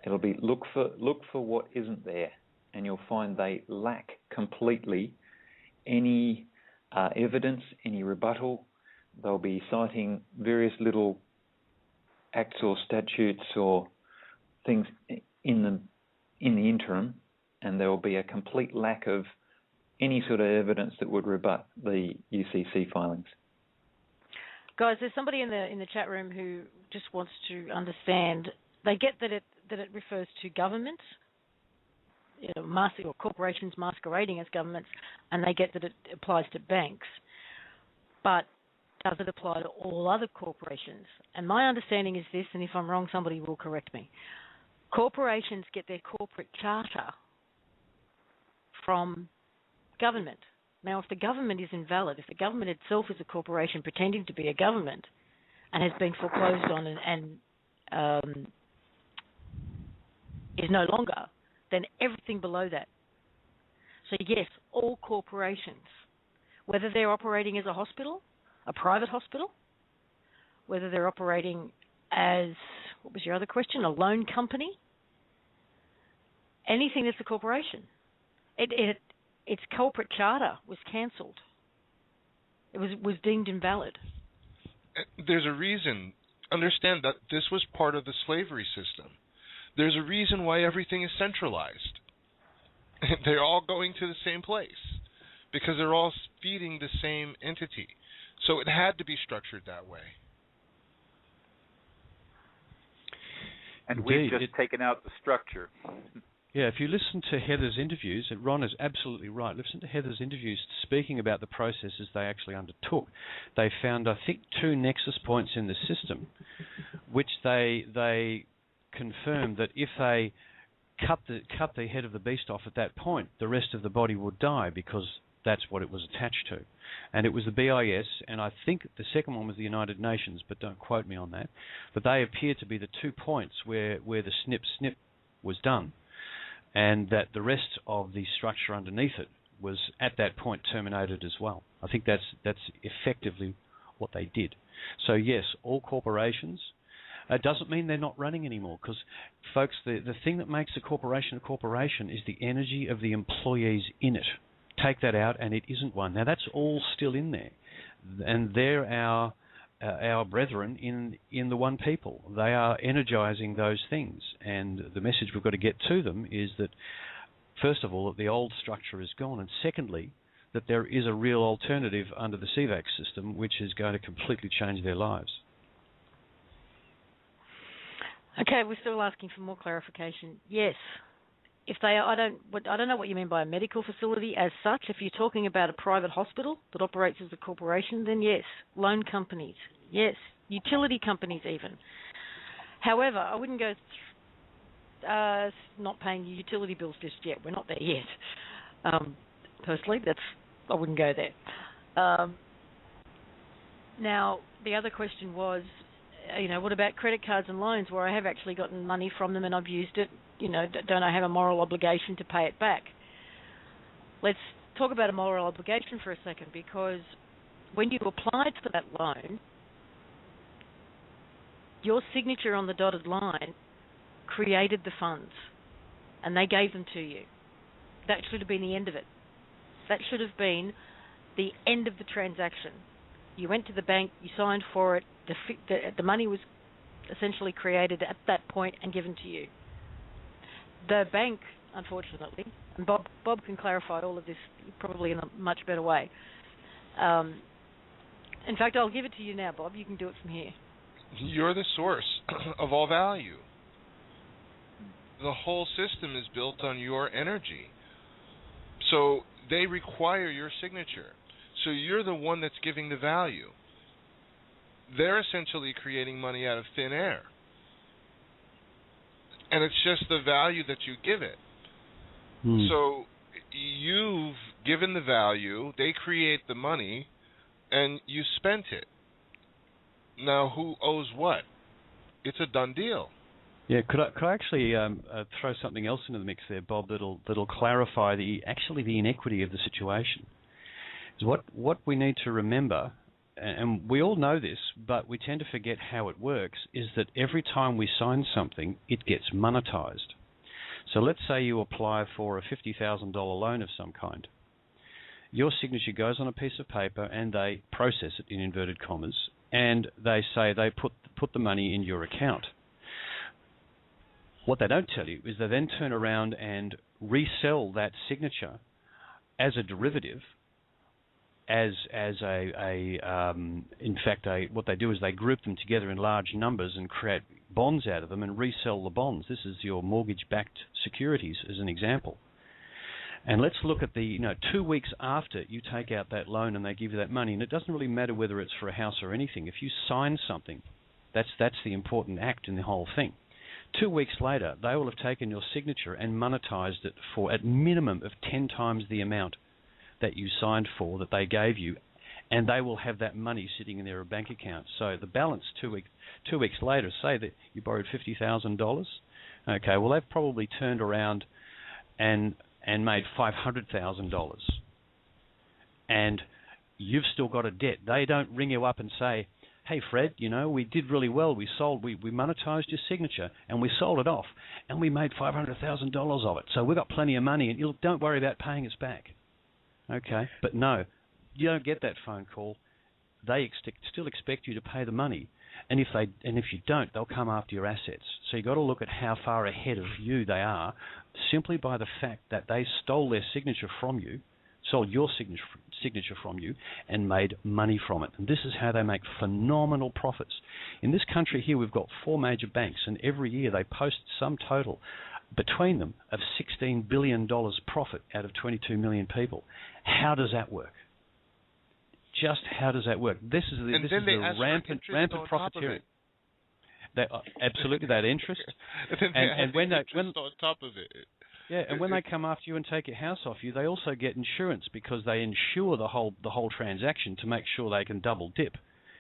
It'll be look for what isn't there, and you'll find they lack completely any evidence, any rebuttal. They'll be citing various little acts or statutes or things in the interim, and there will be a complete lack of any sort of evidence that would rebut the UCC filings. Guys, there's somebody in the chat room who just wants to understand. They get that it refers to governments, or corporations masquerading as governments, and they get that it applies to banks. But does it apply to all other corporations? And my understanding is this, and if I'm wrong, somebody will correct me. Corporations get their corporate charter from government. Now, if the government is invalid, if the government itself is a corporation pretending to be a government and has been foreclosed on and is no longer, then everything below that. So yes, all corporations, whether they're operating as a hospital, a private hospital, whether they're operating as, what was your other question, a loan company, anything that's a corporation. Its corporate charter was cancelled. It was deemed invalid. There's a reason. Understand that this was part of the slavery system. There's a reason why everything is centralized. They're all going to the same place because they're all feeding the same entity. So it had to be structured that way. And we've just taken out the structure. Yeah, if you listen to Heather's interviews, and Ron is absolutely right, listen to Heather's interviews speaking about the processes they actually undertook. They found, I think, 2 nexus points in the system, which they confirmed that if they cut the head of the beast off at that point, the rest of the body would die because that's what it was attached to. And it was the BIS, and I think the second one was the United Nations, but don't quote me on that. But they appear to be the 2 points where the snip was done, and that the rest of the structure underneath it was at that point terminated as well. I think that's effectively what they did. So yes, all corporations. It doesn't mean they're not running anymore, because, folks, the thing that makes a corporation is the energy of the employees in it. Take that out, and it isn't one. Now, that's all still in there, and they're our brethren in the one people. They are energizing those things, and the message we've got to get to them is that, first of all, that the old structure is gone, and secondly, that there is a real alternative under the CVAC system which is going to completely change their lives. Okay, we're still asking for more clarification. Yes, if they are, I don't know what you mean by a medical facility as such. If you're talking about a private hospital that operates as a corporation, then yes, loan companies, yes, utility companies even. However, I wouldn't go not paying your utility bills just yet. We're not there yet. Personally, I wouldn't go there. Now, the other question was, what about credit cards and loans where I have actually gotten money from them and I've used it? Don't I have a moral obligation to pay it back? Let's talk about a moral obligation for a second, because when you applied for that loan, your signature on the dotted line created the funds, and they gave them to you. That should have been the end of it. That should have been the end of the transaction. You went to the bank, you signed for it, the money was essentially created at that point and given to you. The bank, unfortunately, and Bob can clarify all of this probably in a much better way. In fact, I'll give it to you now, Bob. You can do it from here. You're the source of all value. The whole system is built on your energy. So they require your signature. So you're the one that's giving the value. They're essentially creating money out of thin air. And it's just the value that you give it. So you've given the value, they create the money, and you spent it. Now, who owes what? It's a done deal. Yeah, could I actually throw something else into the mix there, Bob, that'll clarify the inequity of the situation? Is what we need to remember, and we all know this, but we tend to forget how it works, is that every time we sign something, it gets monetized. So let's say you apply for a $50,000 loan of some kind. Your signature goes on a piece of paper and they process it, in inverted commas, and they say they put the money in your account. What they don't tell you is they then turn around and resell that signature as a derivative, what they do is they group them together in large numbers and create bonds out of them and resell the bonds. This is your mortgage-backed securities as an example. And let's look at 2 weeks after you take out that loan and they give you that money, and it doesn't really matter whether it's for a house or anything. If you sign something, that's the important act in the whole thing. 2 weeks later, they will have taken your signature and monetized it for at minimum of 10 times the amount that you signed for, that they gave you, and they will have that money sitting in their bank account. So the balance 2 weeks later, say that you borrowed $50,000. Okay, well they've probably turned around and made $500,000, and you've still got a debt. They don't ring you up and say, "Hey Fred, we did really well. We monetized your signature and we sold it off, and we made $500,000 of it. So we've got plenty of money, and don't worry about paying us back." Okay, but no, you don't get that phone call. They still expect you to pay the money, and if you don't, they'll come after your assets. So you've got to look at how far ahead of you they are, simply by the fact that they stole their signature from you, sold your signature from you, and made money from it. And this is how they make phenomenal profits. In this country here, we've got 4 major banks, and every year they post some total between them of $16 billion profit out of 22 million people. How does that work? Just how does that work? This is the rampant profiteering. Absolutely, that interest. and when on top of it. Yeah, and when they come after you and take your house off you, they also get insurance, because they insure the whole transaction to make sure they can double dip.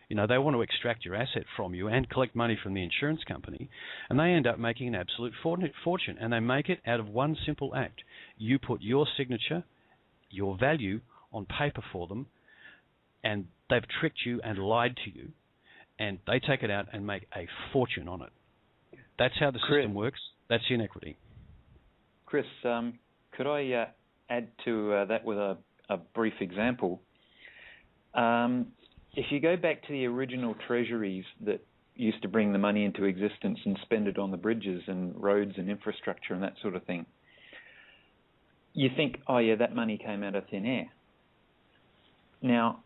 They want to extract your asset from you and collect money from the insurance company, and they end up making an absolute fortune, and they make it out of one simple act. You put your signature, your value, on paper for them, and they've tricked you and lied to you, and they take it out and make a fortune on it. That's how the system works. That's inequity. Chris, could I add to that with a brief example? If you go back to the original treasuries that used to bring the money into existence and spend it on the bridges and roads and infrastructure and that sort of thing, you think, oh yeah, that money came out of thin air. Now,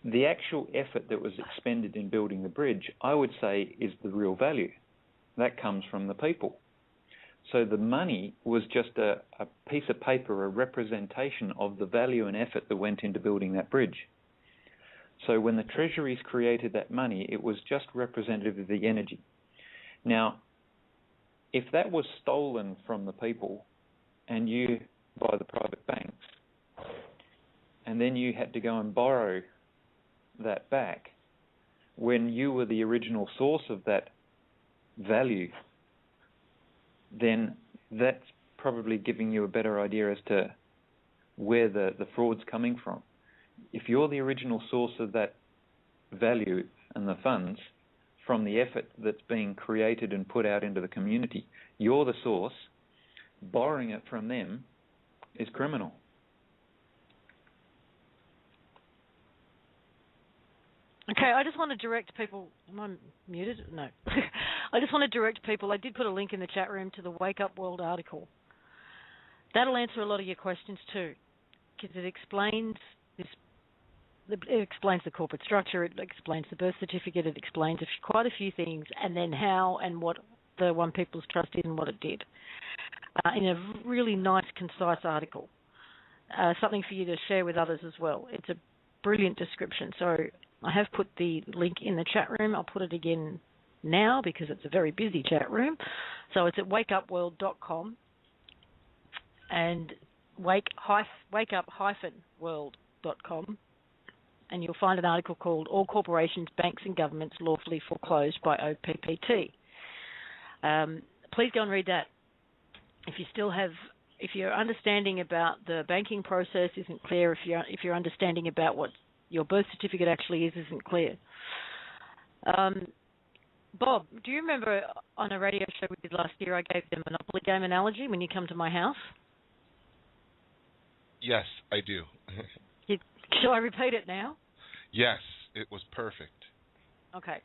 the actual effort that was expended in building the bridge, I would say, is the real value. That comes from the people. So the money was just a piece of paper, a representation of the value and effort that went into building that bridge. So when the treasuries created that money, it was just representative of the energy. Now, if that was stolen from the people and you by the private banks, and then you had to go and borrow that back when you were the original source of that value, then that's probably giving you a better idea as to where the fraud's coming from. If you're the original source of that value and the funds from the effort that's being created and put out into the community, you're the source. Borrowing it from them is criminal. Okay, I just want to direct people. Am I muted? No. I just want to direct people. I did put a link in the chat room to the Wake Up World article. That'll answer a lot of your questions too, because it explains this. It explains the corporate structure. It explains the birth certificate. It explains quite a few things, and then how and what the One People's Trust did and what it did, in a really nice, concise article. Something for you to share with others as well. It's a brilliant description. So I have put the link in the chat room. I'll put it again now because it's a very busy chat room. So it's at wakeupworld.com and wakeup-world.com, and you'll find an article called All Corporations, Banks and Governments Lawfully Foreclosed by OPPT. Please go and read that. If your understanding about the banking process isn't clear, if your understanding about what your birth certificate actually isn't clear. Bob, do you remember on a radio show we did last year I gave the Monopoly game analogy when you come to my house? Yes, I do. Shall I repeat it now? Yes, it was perfect. Okay.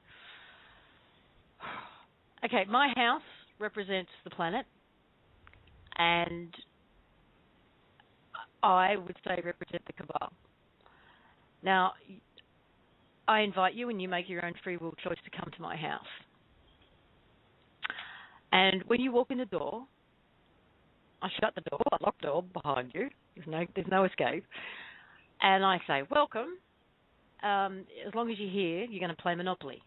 Okay, my house represents the planet, and I would say represent the cabal. Now, I invite you, and you make your own free will choice to come to my house. And when you walk in the door, I shut the door, I lock the door behind you. There's no escape. And I say, welcome. As long as you're here, you're going to play Monopoly.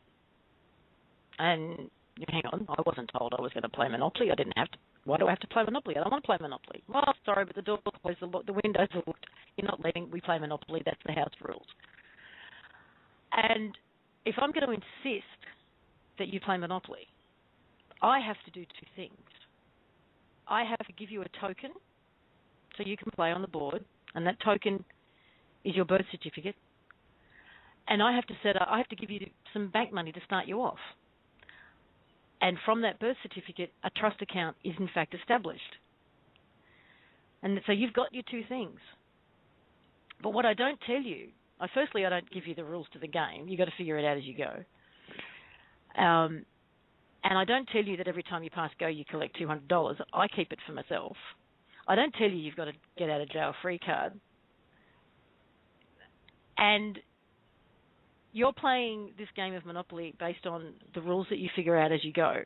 And hang on, I wasn't told I was going to play Monopoly. I didn't have to. Why do I have to play Monopoly? I don't want to play Monopoly. Well, sorry, but the door's closed, the windows are locked. You're not letting we play Monopoly. That's the house rules. And if I'm going to insist that you play Monopoly, I have to do two things. I have to give you a token so you can play on the board, and that token is your birth certificate. And I have to give you some bank money to start you off. And from that birth certificate, a trust account is in fact established. And so you've got your two things. But what I don't tell you, firstly, I don't give you the rules to the game. You've got to figure it out as you go. And I don't tell you that every time you pass go, you collect $200. I keep it for myself. I don't tell you you've got a get out of jail free card. And you're playing this game of Monopoly based on the rules that you figure out as you go.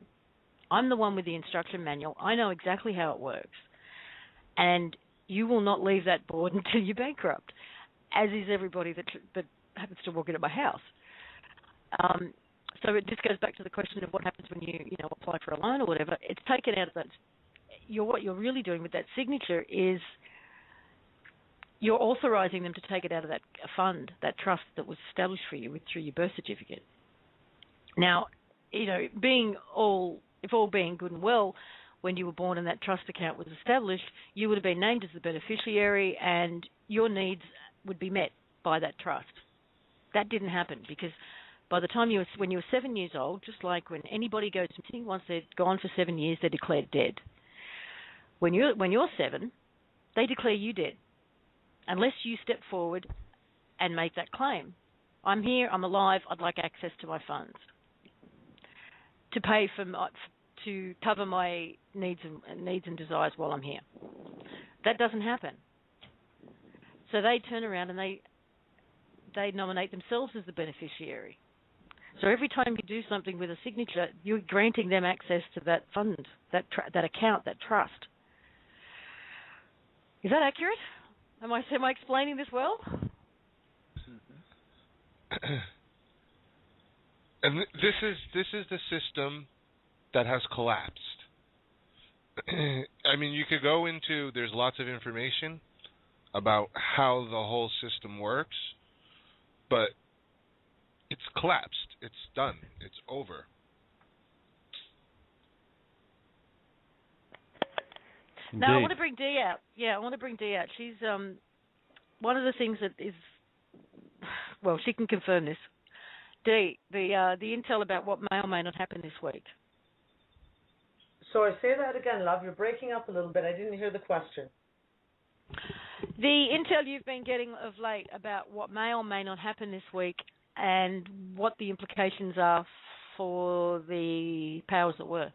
I'm the one with the instruction manual. I know exactly how it works. And you will not leave that board until you're bankrupt, as is everybody that happens to walk into my house. So it just goes back to the question of what happens when you apply for a loan or whatever. It's taken out of that. What you're really doing with that signature is you're authorising them to take it out of that fund, that trust that was established for you through your birth certificate. Now, if all being good and well, when you were born and that trust account was established, you would have been named as the beneficiary and your needs would be met by that trust. That didn't happen because by the time when you were 7 years old, just like when anybody goes missing, once they're gone for 7 years, they're declared dead. When you're 7, they declare you dead, unless you step forward and make that claim. I'm here, I'm alive, I'd like access to my funds to pay to cover my needs and desires while I'm here. That doesn't happen. So they turn around and they nominate themselves as the beneficiary. So every time you do something with a signature, you're granting them access to that fund, that account, that trust. Is that accurate? Am I explaining this well? And this is the system that has collapsed. I mean, you could go into, there's lots of information about how the whole system works, but it's collapsed. It's done. It's over. Now, I want to bring Dee out. Yeah, I want to bring Dee out. She's one of the things that is, well, she can confirm this. Dee, the intel about what may or may not happen this week. Sorry, say that again, love. You're breaking up a little bit. I didn't hear the question. The intel you've been getting of late about what may or may not happen this week and what the implications are for the powers that were.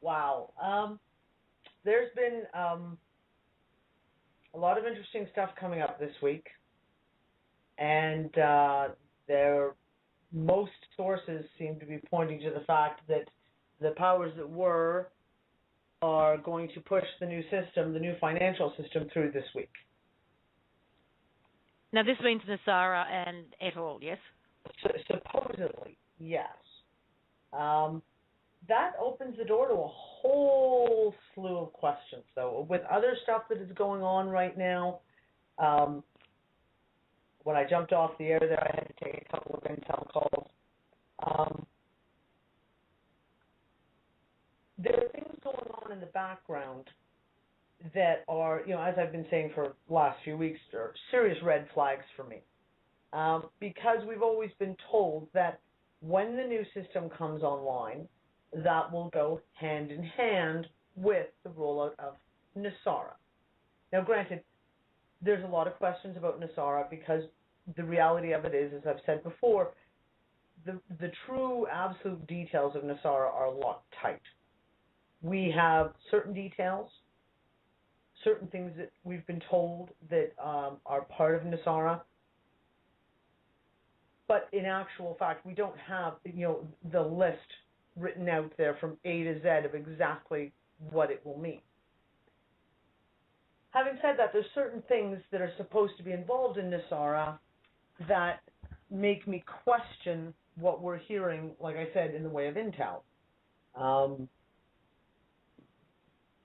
Wow. There's been a lot of interesting stuff coming up this week, and most sources seem to be pointing to the fact that the powers that were are going to push the new system, the new financial system, through this week. Now, this means Nasara and et al., yes? Supposedly, yes. That opens the door to a whole slew of questions, though. With other stuff that is going on right now, when I jumped off the air there, I had to take a couple of intel calls. There are things going on in the background that are, as I've been saying for the last few weeks, are serious red flags for me. Because we've always been told that when the new system comes online, that will go hand in hand with the rollout of Nasara. Now, granted, there's a lot of questions about Nasara because the reality of it is, as I've said before, the true absolute details of NESARA are locked tight. We have certain details, certain things that we've been told that are part of NESARA, but in actual fact, we don't have, the list written out there from A to Z of exactly what it will mean. Having said that, there's certain things that are supposed to be involved in NESARA that make me question what we're hearing, like I said, in the way of intel.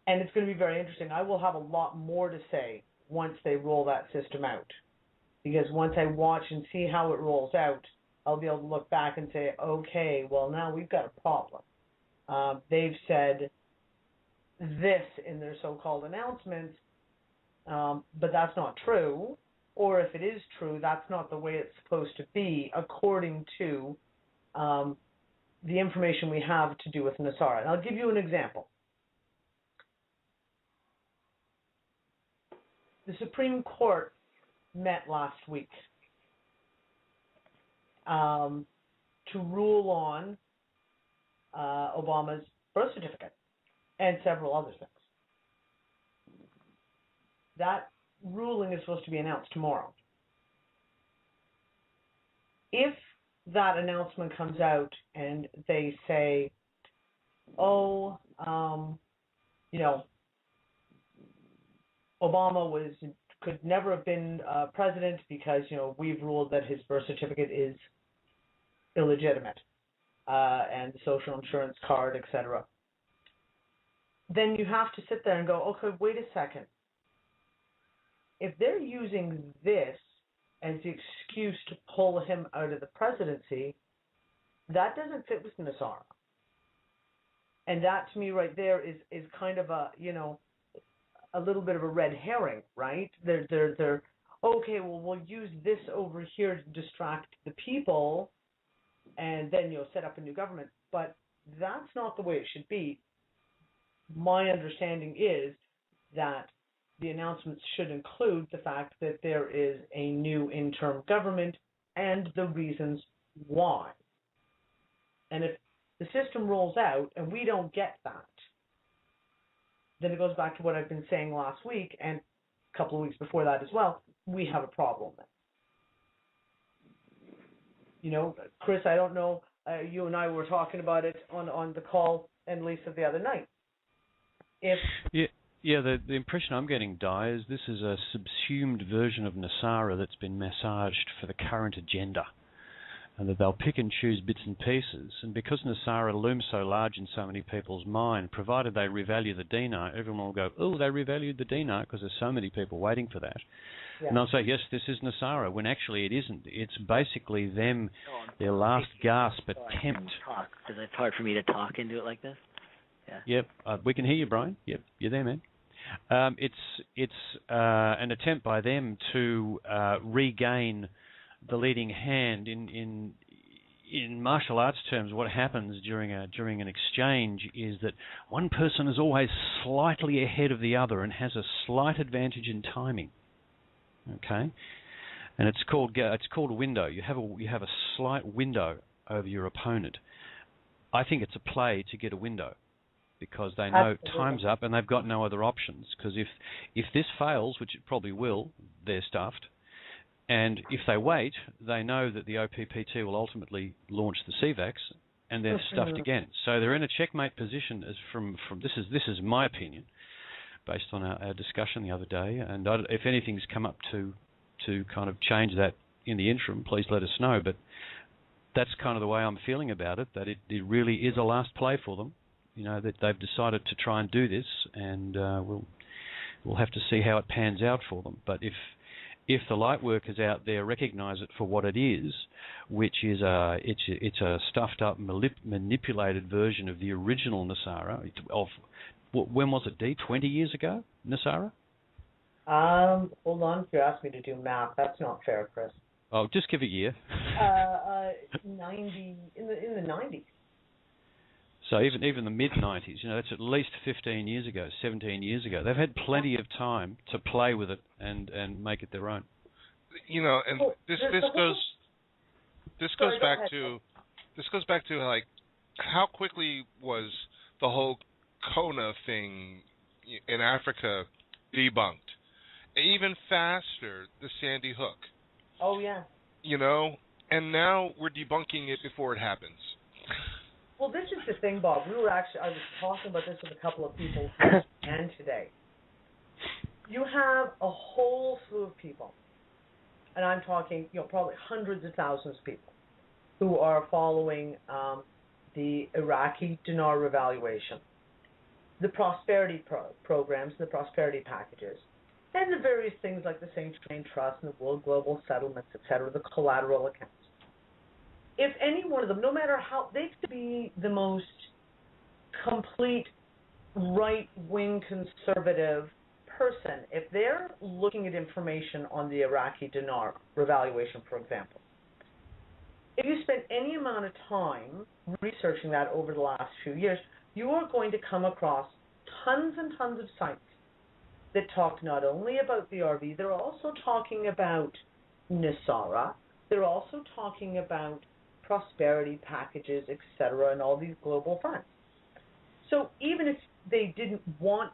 And it's going to be very interesting. I will have a lot more to say once they roll that system out. Because once I watch and see how it rolls out, I'll be able to look back and say, okay, well, now we've got a problem. They've said this in their so-called announcements, but that's not true. Or if it is true, that's not the way it's supposed to be, according to the information we have to do with NESARA. And I'll give you an example. The Supreme Court met last week to rule on Obama's birth certificate and several other things. That ruling is supposed to be announced tomorrow. If that announcement comes out and they say, Obama could never have been president because, we've ruled that his birth certificate is illegitimate, and the social insurance card, etc. Then you have to sit there and go, okay, wait a second. If they're using this as the excuse to pull him out of the presidency, that doesn't fit with NESARA. And that, to me, right there is kind of a little bit of a red herring, right? They're okay, well, we'll use this over here to distract the people and then, set up a new government. But that's not the way it should be. My understanding is that the announcements should include the fact that there is a new interim government and the reasons why. And if the system rolls out and we don't get that, then it goes back to what I've been saying last week and a couple of weeks before that as well. We have a problem then. Chris, I don't know, you and I were talking about it on the call and Lisa the other night. The impression I'm getting, Di, is this is a subsumed version of NESARA that's been massaged for the current agenda, and that they'll pick and choose bits and pieces. And because NESARA looms so large in so many people's mind, provided they revalue the dinar, everyone will go, oh, they revalued the dinar because there's so many people waiting for that. Yeah. And they'll say, yes, this is NESARA, when actually it isn't. It's basically them, their last gasp attempt. Because it's hard for me to talk into it like this. Yeah. Yep, we can hear you, Brian. Yep, you're there, man. It's an attempt by them to regain the leading hand in martial arts terms. What happens during an exchange is that one person is always slightly ahead of the other and has a slight advantage in timing. Okay, and it's called a window. You have a slight window over your opponent. I think it's a play to get a window, because they know time's up and they've got no other options. Because if this fails, which it probably will, they're stuffed. And if they wait, they know that the OPPT will ultimately launch the CVACs, and they're stuffed again. So they're in a checkmate position. As from this is my opinion, based on our discussion the other day. And if anything's come up to kind of change that in the interim, please let us know. But that's kind of the way I'm feeling about it. That it really is a last play for them. That they've decided to try and do this, and we'll have to see how it pans out for them. But if the light workers out there recognise it for what it is, which is it's a stuffed up, manipulated version of the original NESARA when was it, D? 20 years ago, NESARA? Hold on, if you ask me to do math, that's not fair, Chris. Oh, just give a year. 90 in the 90s. So even the mid-90s, that's at least 15 years ago, 17 years ago. They've had plenty of time to play with it and make it their own. and Well, this the whole- goes Sorry, go back ahead. to like how quickly was the whole Kona thing in Africa debunked? Even faster, the Sandy Hook. Oh yeah. And now we're debunking it before it happens. Well, this is the thing, Bob. I was talking about this with a couple of people and today. You have a whole slew of people, and I'm talking, probably hundreds of thousands of people who are following the Iraqi dinar revaluation, the prosperity programs, the prosperity packages, and the various things like the St. Germain Trust and the World Global Settlements, etc., the collateral accounts. If any one of them, no matter how, they could be the most complete right-wing conservative person, if they're looking at information on the Iraqi dinar revaluation, for example, if you spend any amount of time researching that over the last few years, you are going to come across tons and tons of sites that talk not only about the RV, they're also talking about Nasara, they're also talking about prosperity packages, etc., and all these global funds. So even if they didn't want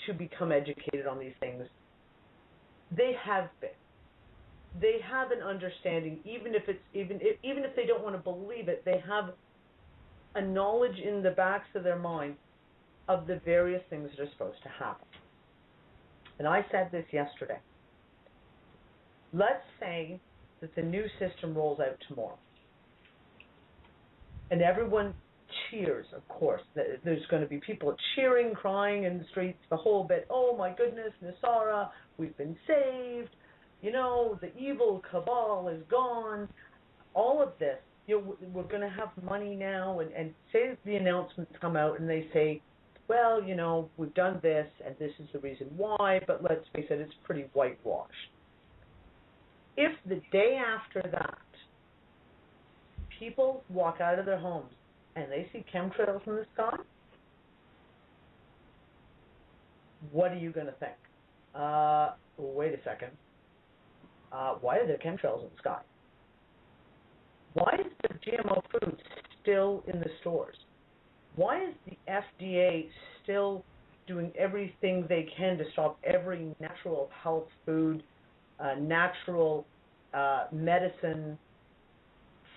to become educated on these things, they have been. They have an understanding, even if they don't want to believe it, they have a knowledge in the backs of their mind of the various things that are supposed to happen. And I said this yesterday. Let's say that the new system rolls out tomorrow. And everyone cheers, of course. There's going to be people cheering, crying in the streets, the whole bit. Oh my goodness, Nasara, we've been saved. The evil cabal is gone. All of this, we're going to have money now. And say the announcements come out and they say, well, we've done this and this is the reason why, but let's face it, it's pretty whitewashed. If the day after that, people walk out of their homes and they see chemtrails in the sky, what are you going to think? Wait a second. Why are there chemtrails in the sky? Why is the GMO food still in the stores? Why is the FDA still doing everything they can to stop every natural health food, natural medicine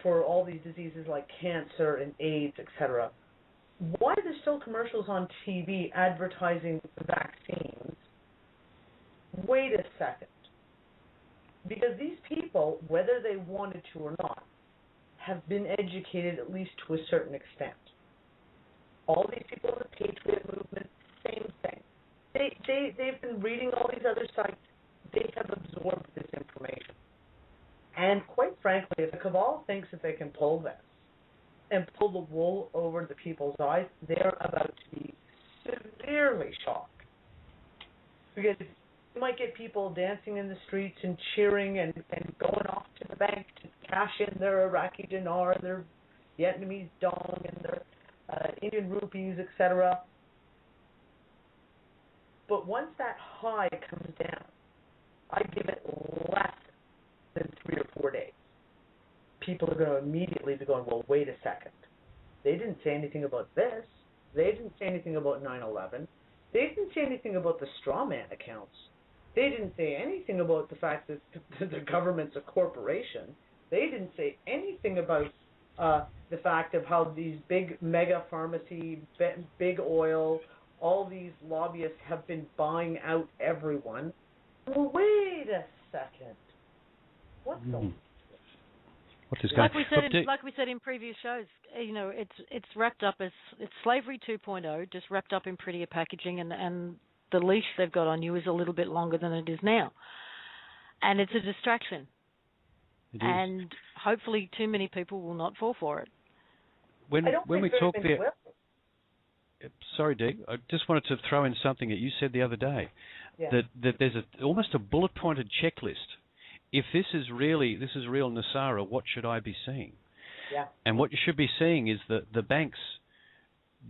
for all these diseases like cancer and AIDS, etc.? Why are there still commercials on TV advertising vaccines? Wait a second. Because these people, whether they wanted to or not, have been educated at least to a certain extent. All these people in the Patriot movement, same thing. They've been reading all these other sites. They have absorbed this information. And quite frankly, if the cabal thinks that they can pull this and pull the wool over the people's eyes, they're about to be severely shocked. Because you might get people dancing in the streets and cheering and going off to the bank to cash in their Iraqi dinar, their Vietnamese dong, and their Indian rupees, etc. But once that high comes down, I give it less than 3 or 4 days. People are going to immediately be going, well, wait a second. They didn't say anything about this. They didn't say anything about 9/11. They didn't say anything about the straw man accounts. They didn't say anything about the fact that the government's a corporation. They didn't say anything about the fact of how these big mega pharmacy, big oil, all these lobbyists have been buying out everyone. Well, wait a second. What's going on? What is going? Like we said in previous shows, it's wrapped up as it's slavery 2.0, just wrapped up in prettier packaging, and the leash they've got on you is a little bit longer than it is now, and it's a distraction. And hopefully, too many people will not fall for it. When we talk there, sorry, Dee, I just wanted to throw in something that you said the other day, that there's almost a bullet-pointed checklist. If this is real Nasara, what should I be seeing? Yeah. And what you should be seeing is that the banks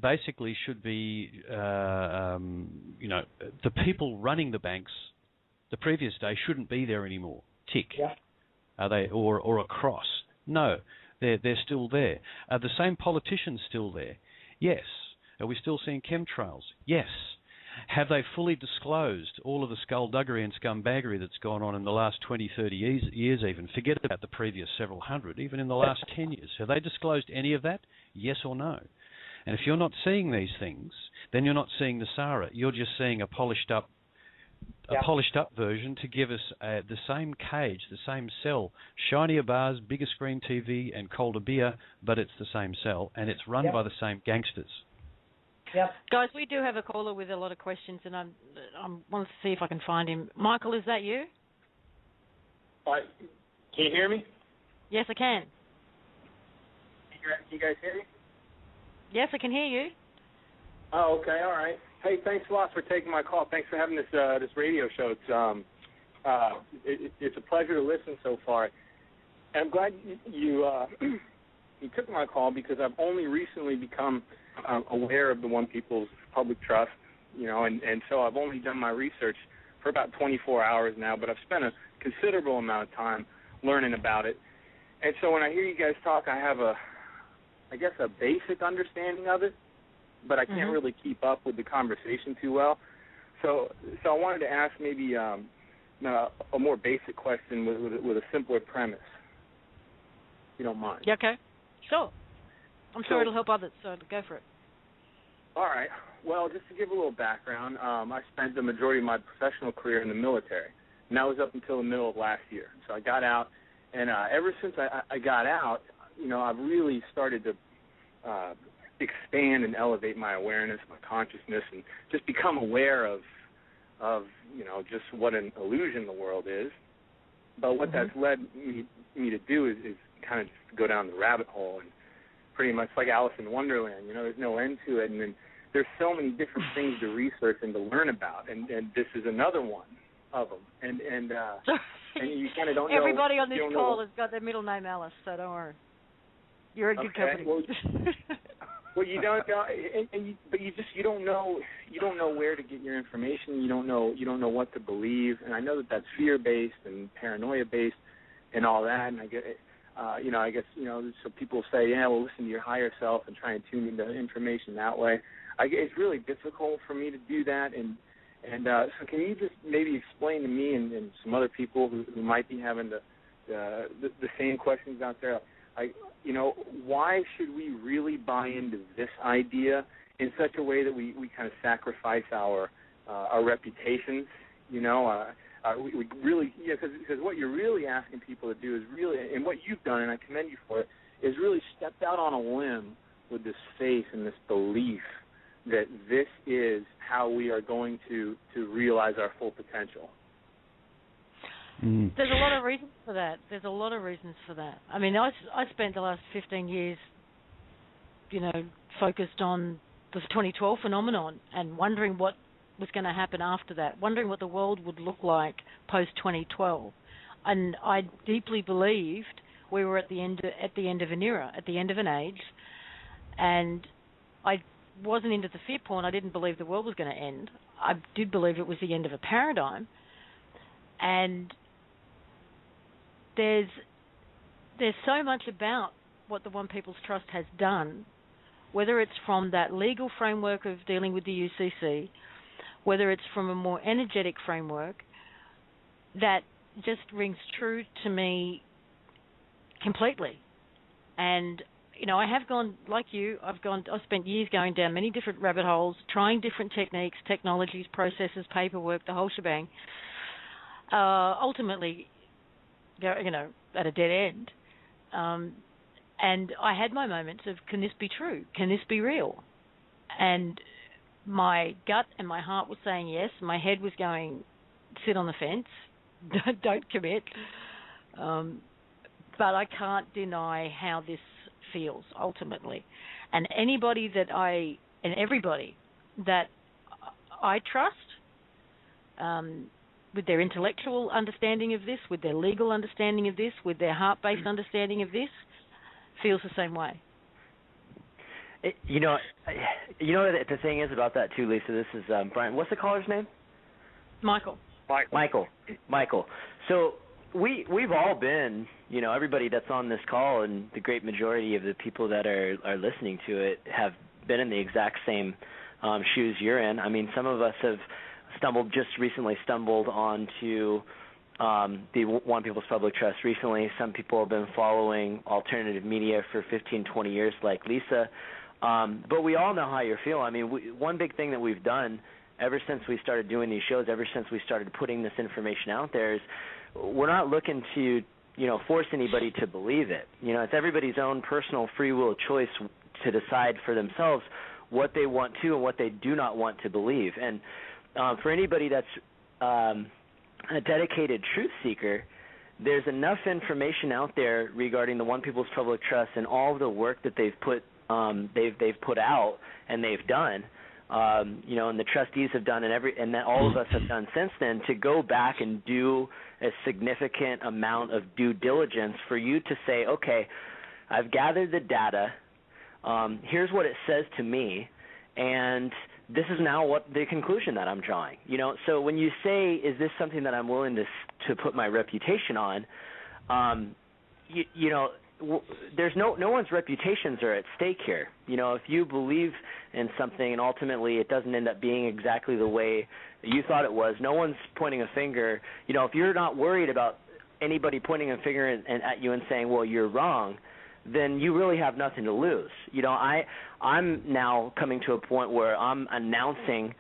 basically should be, the people running the banks the previous day shouldn't be there anymore. Tick. Yeah. Are they or a cross? No, they're still there. Are the same politicians still there? Yes. Are we still seeing chemtrails? Yes. Have they fully disclosed all of the skullduggery and scumbaggery that's gone on in the last 20, 30 years even? Forget about the previous several hundred, even in the last 10 years. Have they disclosed any of that? Yes or no? And if you're not seeing these things, then you're not seeing the SARA. You're just seeing a polished up version to give us the same cage, the same cell, shinier bars, bigger screen TV, and colder beer, but it's the same cell, and it's run by the same gangsters. Yep. Guys, we do have a caller with a lot of questions, and I want to see if I can find him. Michael, is that you? Can you hear me? Yes, I can. Can you guys hear me? Yes, I can hear you. Oh, okay, all right. Hey, thanks a lot for taking my call. Thanks for having this radio show. It's a pleasure to listen so far. And I'm glad you took my call because I've only recently become aware of the One People's Public Trust, and so I've only done my research for about 24 hours now, but I've spent a considerable amount of time learning about it. And so when I hear you guys talk, I have a basic understanding of it, but I can't really keep up with the conversation too well. So I wanted to ask maybe a more basic question with a simpler premise, if you don't mind. Yeah, okay. Sure. I'm sure it'll help others, so go for it. All right. Well, just to give a little background, I spent the majority of my professional career in the military, and that was up until the middle of last year. So I got out, and ever since I got out, I've really started to expand and elevate my awareness, my consciousness, and just become aware of just what an illusion the world is. But what that's led me to do is kind of just go down the rabbit hole, and pretty much like Alice in Wonderland, there's no end to it, and then there's so many different things to research and to learn about, and this is another one of them, and you kind of don't know. Everybody on this call has got their middle name Alice, so don't worry. You're in good company. Well, you don't know, but you don't know where to get your information. You don't know what to believe, and I know that that's fear-based and paranoia-based and all that. And I get, so people say, yeah, well, listen to your higher self and try and tune into information that way. It's really difficult for me to do that, and so can you just maybe explain to me and some other people who might be having the same questions out there? Why should we really buy into this idea in such a way that we kind of sacrifice our reputations? We really, because what you're really asking people to do is really, and what you've done, and I commend you for it, is really stepped out on a limb with this faith and this belief that this is how we are going to realize our full potential. There's a lot of reasons for that. I mean, I spent the last 15 years, focused on the 2012 phenomenon and wondering what was going to happen after that, wondering what the world would look like post-2012. And I deeply believed we were at the end of an era, at the end of an age, and I wasn't into the fear porn. I didn't believe the world was going to end. I did believe it was the end of a paradigm, and there's so much about what the One People's Trust has done, whether it's from that legal framework of dealing with the UCC, whether it's from a more energetic framework, that just rings true to me completely. And I have gone, like you, I've spent years going down many different rabbit holes, trying different techniques, technologies, processes, paperwork, the whole shebang. Ultimately, at a dead end. And I had my moments of, can this be true? Can this be real? And my gut and my heart was saying yes. My head was going, sit on the fence, don't commit. But I can't deny how this feels ultimately. And everybody that I trust, with their intellectual understanding of this, with their legal understanding of this, with their heart-based understanding of this, feels the same way. The thing is about that too, Lisa. This is Brian. What's the caller's name? Michael. Michael. So we've all been, everybody that's on this call, and the great majority of the people that are listening to it have been in the exact same shoes you're in. I mean, some of us have recently stumbled onto the One People's Public Trust recently. Some people have been following alternative media for 15, 20 years like Lisa. But we all know how you feel. I mean, one big thing that we've done ever since we started doing these shows, ever since we started putting this information out there, is we're not looking to, force anybody to believe it. It's everybody's own personal free will choice to decide for themselves what they want to and what they do not want to believe. And for anybody that's a dedicated truth seeker, there's enough information out there regarding the One People's Public Trust and all of the work that they've put out and they've done, and the trustees have done, and that all of us have done since then, to go back and do a significant amount of due diligence for you to say, okay, I've gathered the data. Here's what it says to me, and this is now what the conclusion that I'm drawing. So when you say, is this something that I'm willing to put my reputation on, there's no one's reputations are at stake here. If you believe in something and ultimately it doesn't end up being exactly the way you thought it was, no one's pointing a finger. If you're not worried about anybody pointing a finger at you and saying, well, you're wrong, then you really have nothing to lose. I'm now coming to a point where I'm announcing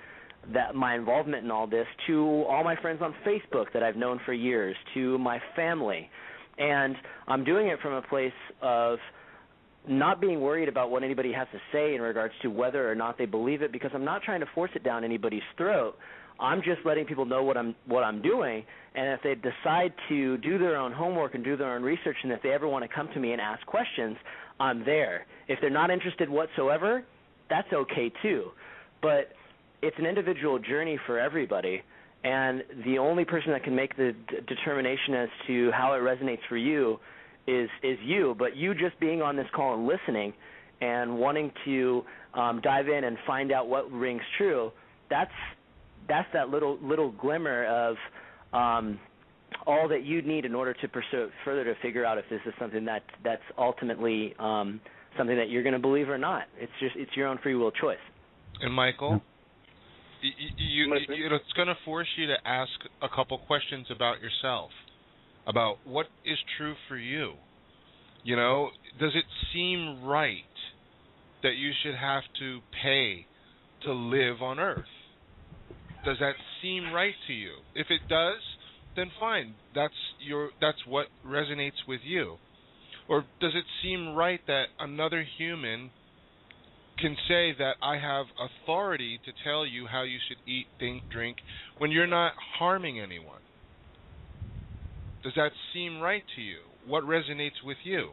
that my involvement in all this to all my friends on Facebook that I've known for years, to my family. And I'm doing it from a place of not being worried about what anybody has to say in regards to whether or not they believe it, because I'm not trying to force it down anybody's throat. I'm just letting people know what I'm doing, and if they decide to do their own homework and do their own research, and if they ever want to come to me and ask questions, I'm there. If they're not interested whatsoever, that's okay too. But it's an individual journey for everybody, and the only person that can make the determination as to how it resonates for you is you. But you just being on this call and listening and wanting to dive in and find out what rings true, that's that little glimmer of all that you need in order to pursue it further, to figure out if this is something that's ultimately something that you're going to believe or not. It's your own free will choice. And Michael, it's going to force you to ask a couple questions about yourself, about what is true for you. Does it seem right that you should have to pay to live on Earth? Does that seem right to you? If it does, then fine. That's what resonates with you. Or does it seem right that another human can say that I have authority to tell you how you should eat, think, drink, when you're not harming anyone? Does that seem right to you? What resonates with you?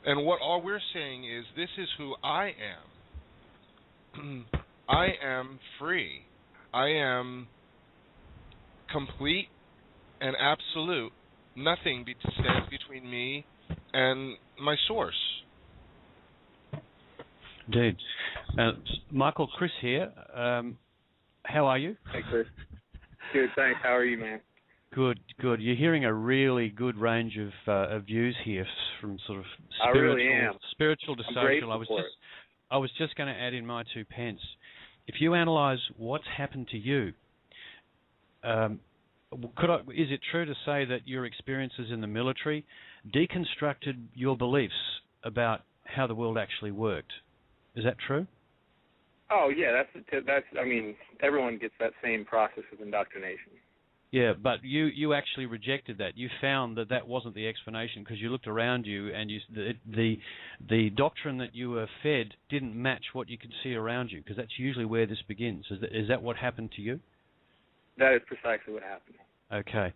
And what all we're saying is, this is who I am. I am free. I am complete and absolute. Nothing stands between me and my source. Indeed. Michael, Chris here. How are you? Hey, Chris. Good, thanks. How are you, man? Good. You're hearing a really good range of views here, from sort of spiritual to social. I was just going to add in my 2 pence. If you analyse what's happened to you, is it true to say that your experiences in the military deconstructed your beliefs about how the world actually worked? Is that true? Oh yeah, that's. I mean, everyone gets that same process of indoctrination. Yeah, but you actually rejected that. You found that wasn't the explanation, because you looked around you and the doctrine that you were fed didn't match what you could see around you, because that's usually where this begins. Is that what happened to you? That is precisely what happened. Okay.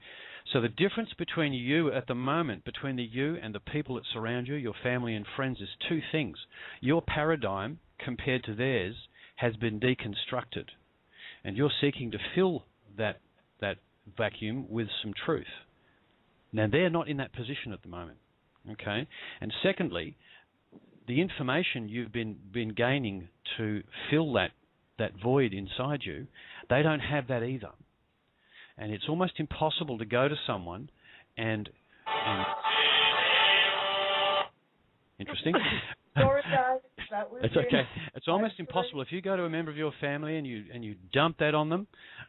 So the difference between you at the moment, between you and the people that surround you, your family and friends, is 2 things. Your paradigm, compared to theirs, has been deconstructed, and you're seeking to fill that vacuum with some truth. Now, they're not in that position at the moment, okay? And secondly, the information you've been gaining to fill that void inside you, they don't have that either. And it's almost impossible to go to someone and interesting. Sorry, guys. That was it's okay. It's almost impossible if you go to a member of your family and you dump that on them.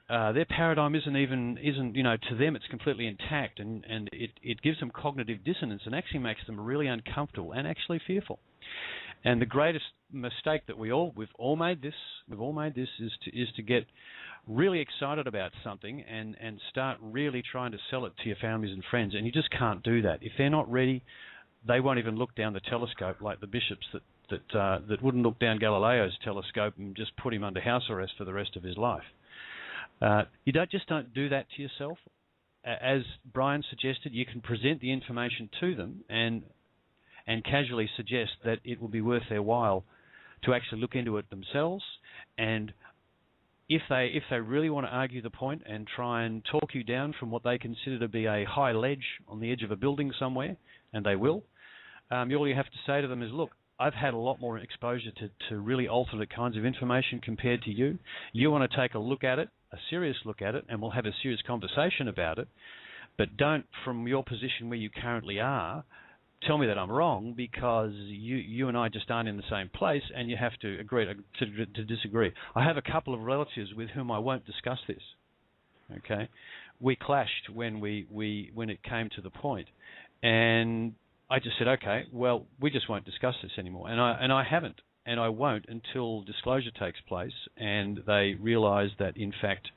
Their paradigm isn't to them it's completely intact, and it gives them cognitive dissonance and actually makes them really uncomfortable and actually fearful. And the greatest mistake that we've all made this is to get really excited about something and start really trying to sell it to your families and friends, and you just can't do that. If they're not ready, they won't even look down the telescope like the bishops that wouldn't look down Galileo's telescope and just put him under house arrest for the rest of his life. You don't do that to yourself. As Brian suggested, you can present the information to them and casually suggest that it will be worth their while to actually look into it themselves. And if they really want to argue the point and try and talk you down from what they consider to be a high ledge on the edge of a building somewhere, and they will, all you have to say to them is, look, I've had a lot more exposure to really alternate kinds of information compared to you. You want to take a look at it, a serious look at it, and we'll have a serious conversation about it. But don't, from your position where you currently are, tell me that I'm wrong, because you and I just aren't in the same place, and you have to agree to disagree. I have a couple of relatives with whom I won't discuss this. Okay, we clashed when it came to the point, and I just said, okay, well, we just won't discuss this anymore, and I haven't, and I won't until disclosure takes place, and they realise that in fact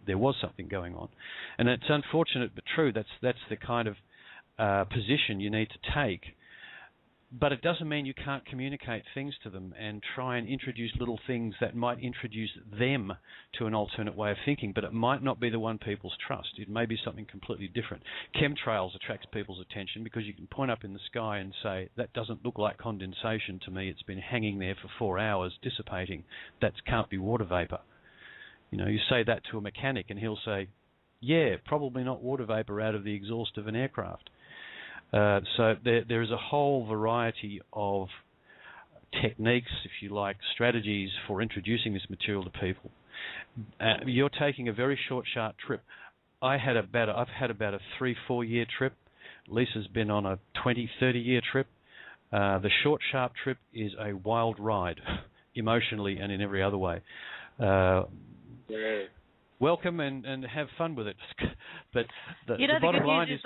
there was something going on, and it's unfortunate but true. That's the kind of position you need to take, but it doesn't mean you can't communicate things to them and try and introduce little things that might introduce them to an alternate way of thinking, but it might not be the one people's trust. It may be something completely different. Chemtrails attracts people's attention because you can point up in the sky and say, that doesn't look like condensation to me, it's been hanging there for 4 hours dissipating, that can't be water vapor. You say that to a mechanic and he'll say, yeah, probably not water vapor out of the exhaust of an aircraft. So there is a whole variety of techniques, if you like, strategies for introducing this material to people. You're taking a very short, sharp trip. I've had about a 3-4 year trip. Lisa's been on a 20, 30-year trip. The short, sharp trip is a wild ride, emotionally and in every other way. Welcome and have fun with it. But the bottom line is...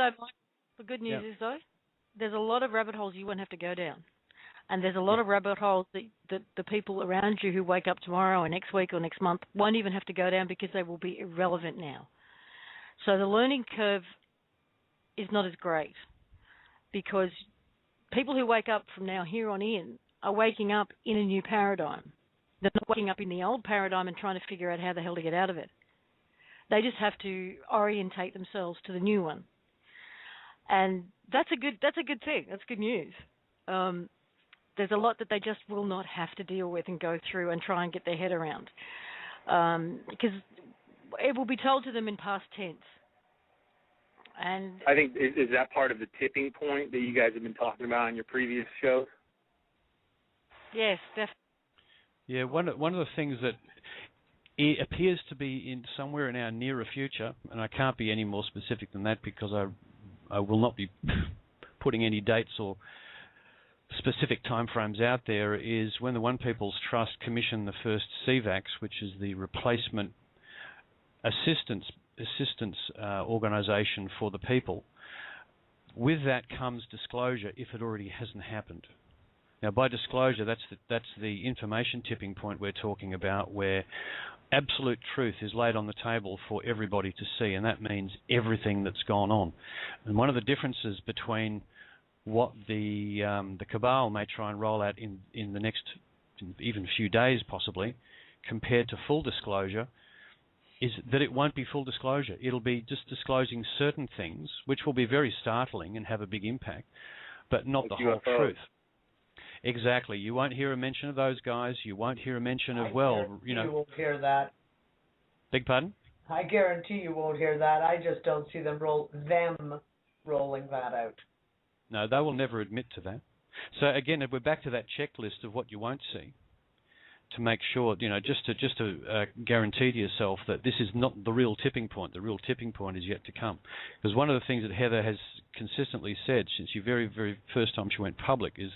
The good news is, though, there's a lot of rabbit holes you won't have to go down. And there's a lot of rabbit holes that the people around you who wake up tomorrow or next week or next month won't even have to go down because they will be irrelevant now. So the learning curve is not as great because people who wake up from now here on in are waking up in a new paradigm. They're not waking up in the old paradigm and trying to figure out how the hell to get out of it. They just have to orientate themselves to the new one. And that's a good thing. That's good news. There's a lot that they just will not have to deal with and go through and try and get their head around, because it will be told to them in past tense. And I think is that part of the tipping point that you guys have been talking about on your previous shows? Yes, definitely. Yeah, one of the things that it appears to be in somewhere in our nearer future, and I can't be any more specific than that because I will not be putting any dates or specific timeframes out there, is when the One People's Trust commissioned the first CVACs, which is the replacement assistance organisation for the people. With that comes disclosure if it already hasn't happened. Now, by disclosure, that's the information tipping point we're talking about, where absolute truth is laid on the table for everybody to see, and that means everything that's gone on. And one of the differences between what the cabal may try and roll out in the next even few days possibly, compared to full disclosure, is that it won't be full disclosure. It'll be just disclosing certain things, which will be very startling and have a big impact, but not the whole truth. Exactly. You won't hear a mention of those guys. You won't hear a mention of, you won't hear that. Beg pardon? I guarantee you won't hear that. I just don't see them rolling that out. No, they will never admit to that. So again, if we're back to that checklist of what you won't see, make sure, just to guarantee to yourself that this is not the real tipping point. The real tipping point is yet to come. Because one of the things that Heather has consistently said since the very, very first time she went public is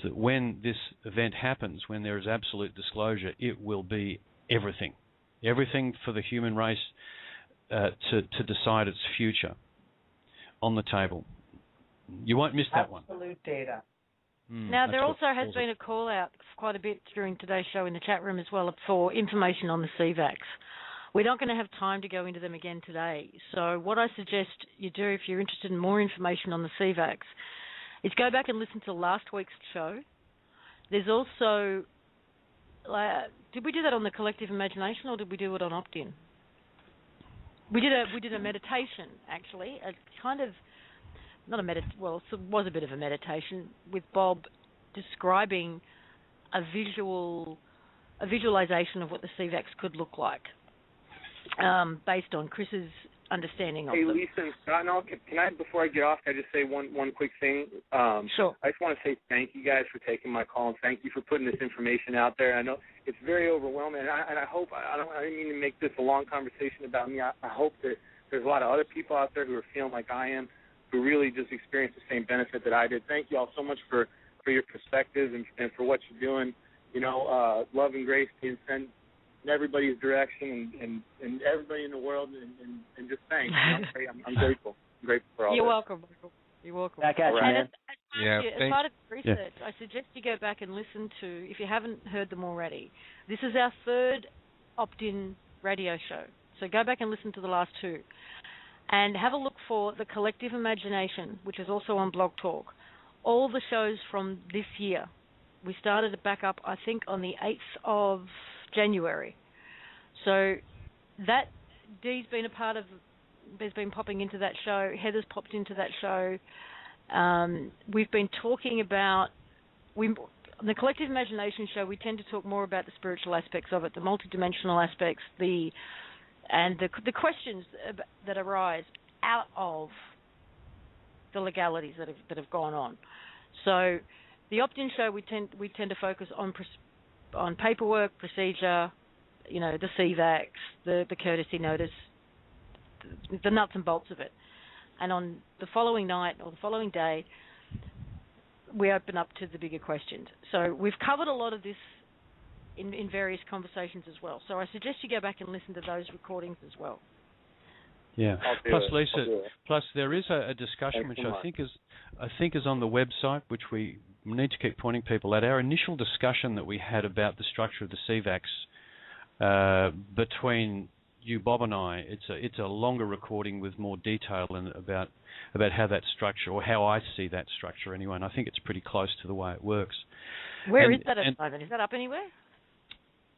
that when this event happens, when there is absolute disclosure, it will be everything for the human race to decide its future on the table. You won't miss that one. Absolute data. Now, there also has been a call out quite a bit during today's show in the chat room as well for information on the CVACs. We're not going to have time to go into them again today. So what I suggest you do if you're interested in more information on the CVACs is go back and listen to last week's show. There's also, did we do that on the collective imagination or did we do it on Oppt In? We did a meditation, actually, a kind of, not a well, it was a bit of a meditation with Bob describing a visualization of what the CVACs could look like, based on Chris's understanding of them. Hey, Lisa and Scott, can I, before I get off, can I just say one quick thing? Sure. I just want to say thank you guys for taking my call, and thank you for putting this information out there. I know it's very overwhelming, and I hope, I didn't mean to make this a long conversation about me. I hope that there's a lot of other people out there who are feeling like I am, who really just experienced the same benefit that I did. Thank you all so much for your perspective and for what you're doing. Love and grace being sent in everybody's direction and everybody in the world, and just thanks. I'm grateful. I'm grateful for all You're this. welcome, Michael. You're welcome. Back at you, man. As part of the research, I suggest you go back and listen to, if you haven't heard them already, this is our third Opt-In radio show. So go back and listen to the last two. And have a look for The Collective Imagination, which is also on Blog Talk. All the shows from this year. We started it back up, I think, on the 8th of January. So that Dee's been a part of, has been popping into that show. Heather's popped into that show. We've been talking about, on the Collective Imagination show, we tend to talk more about the spiritual aspects of it, the multidimensional aspects, the questions that arise out of the legalities that have gone on. So the Opt-In show, we tend to focus on paperwork, procedure, the CVACs, the courtesy notice, the nuts and bolts of it. And on the following night or the following day, we open up to the bigger questions. So we've covered a lot of this in various conversations as well. So I suggest you go back and listen to those recordings as well. Yeah. Plus, Lisa, there is a discussion which I think is on the website, which we need to keep pointing people at. Our initial discussion that we had about the structure of the CVACs between you, Bob, and I, it's a longer recording with more detail and about how that structure, or how I see that structure anyway. And I think it's pretty close to the way it works. Where is that at the moment? Is that up anywhere?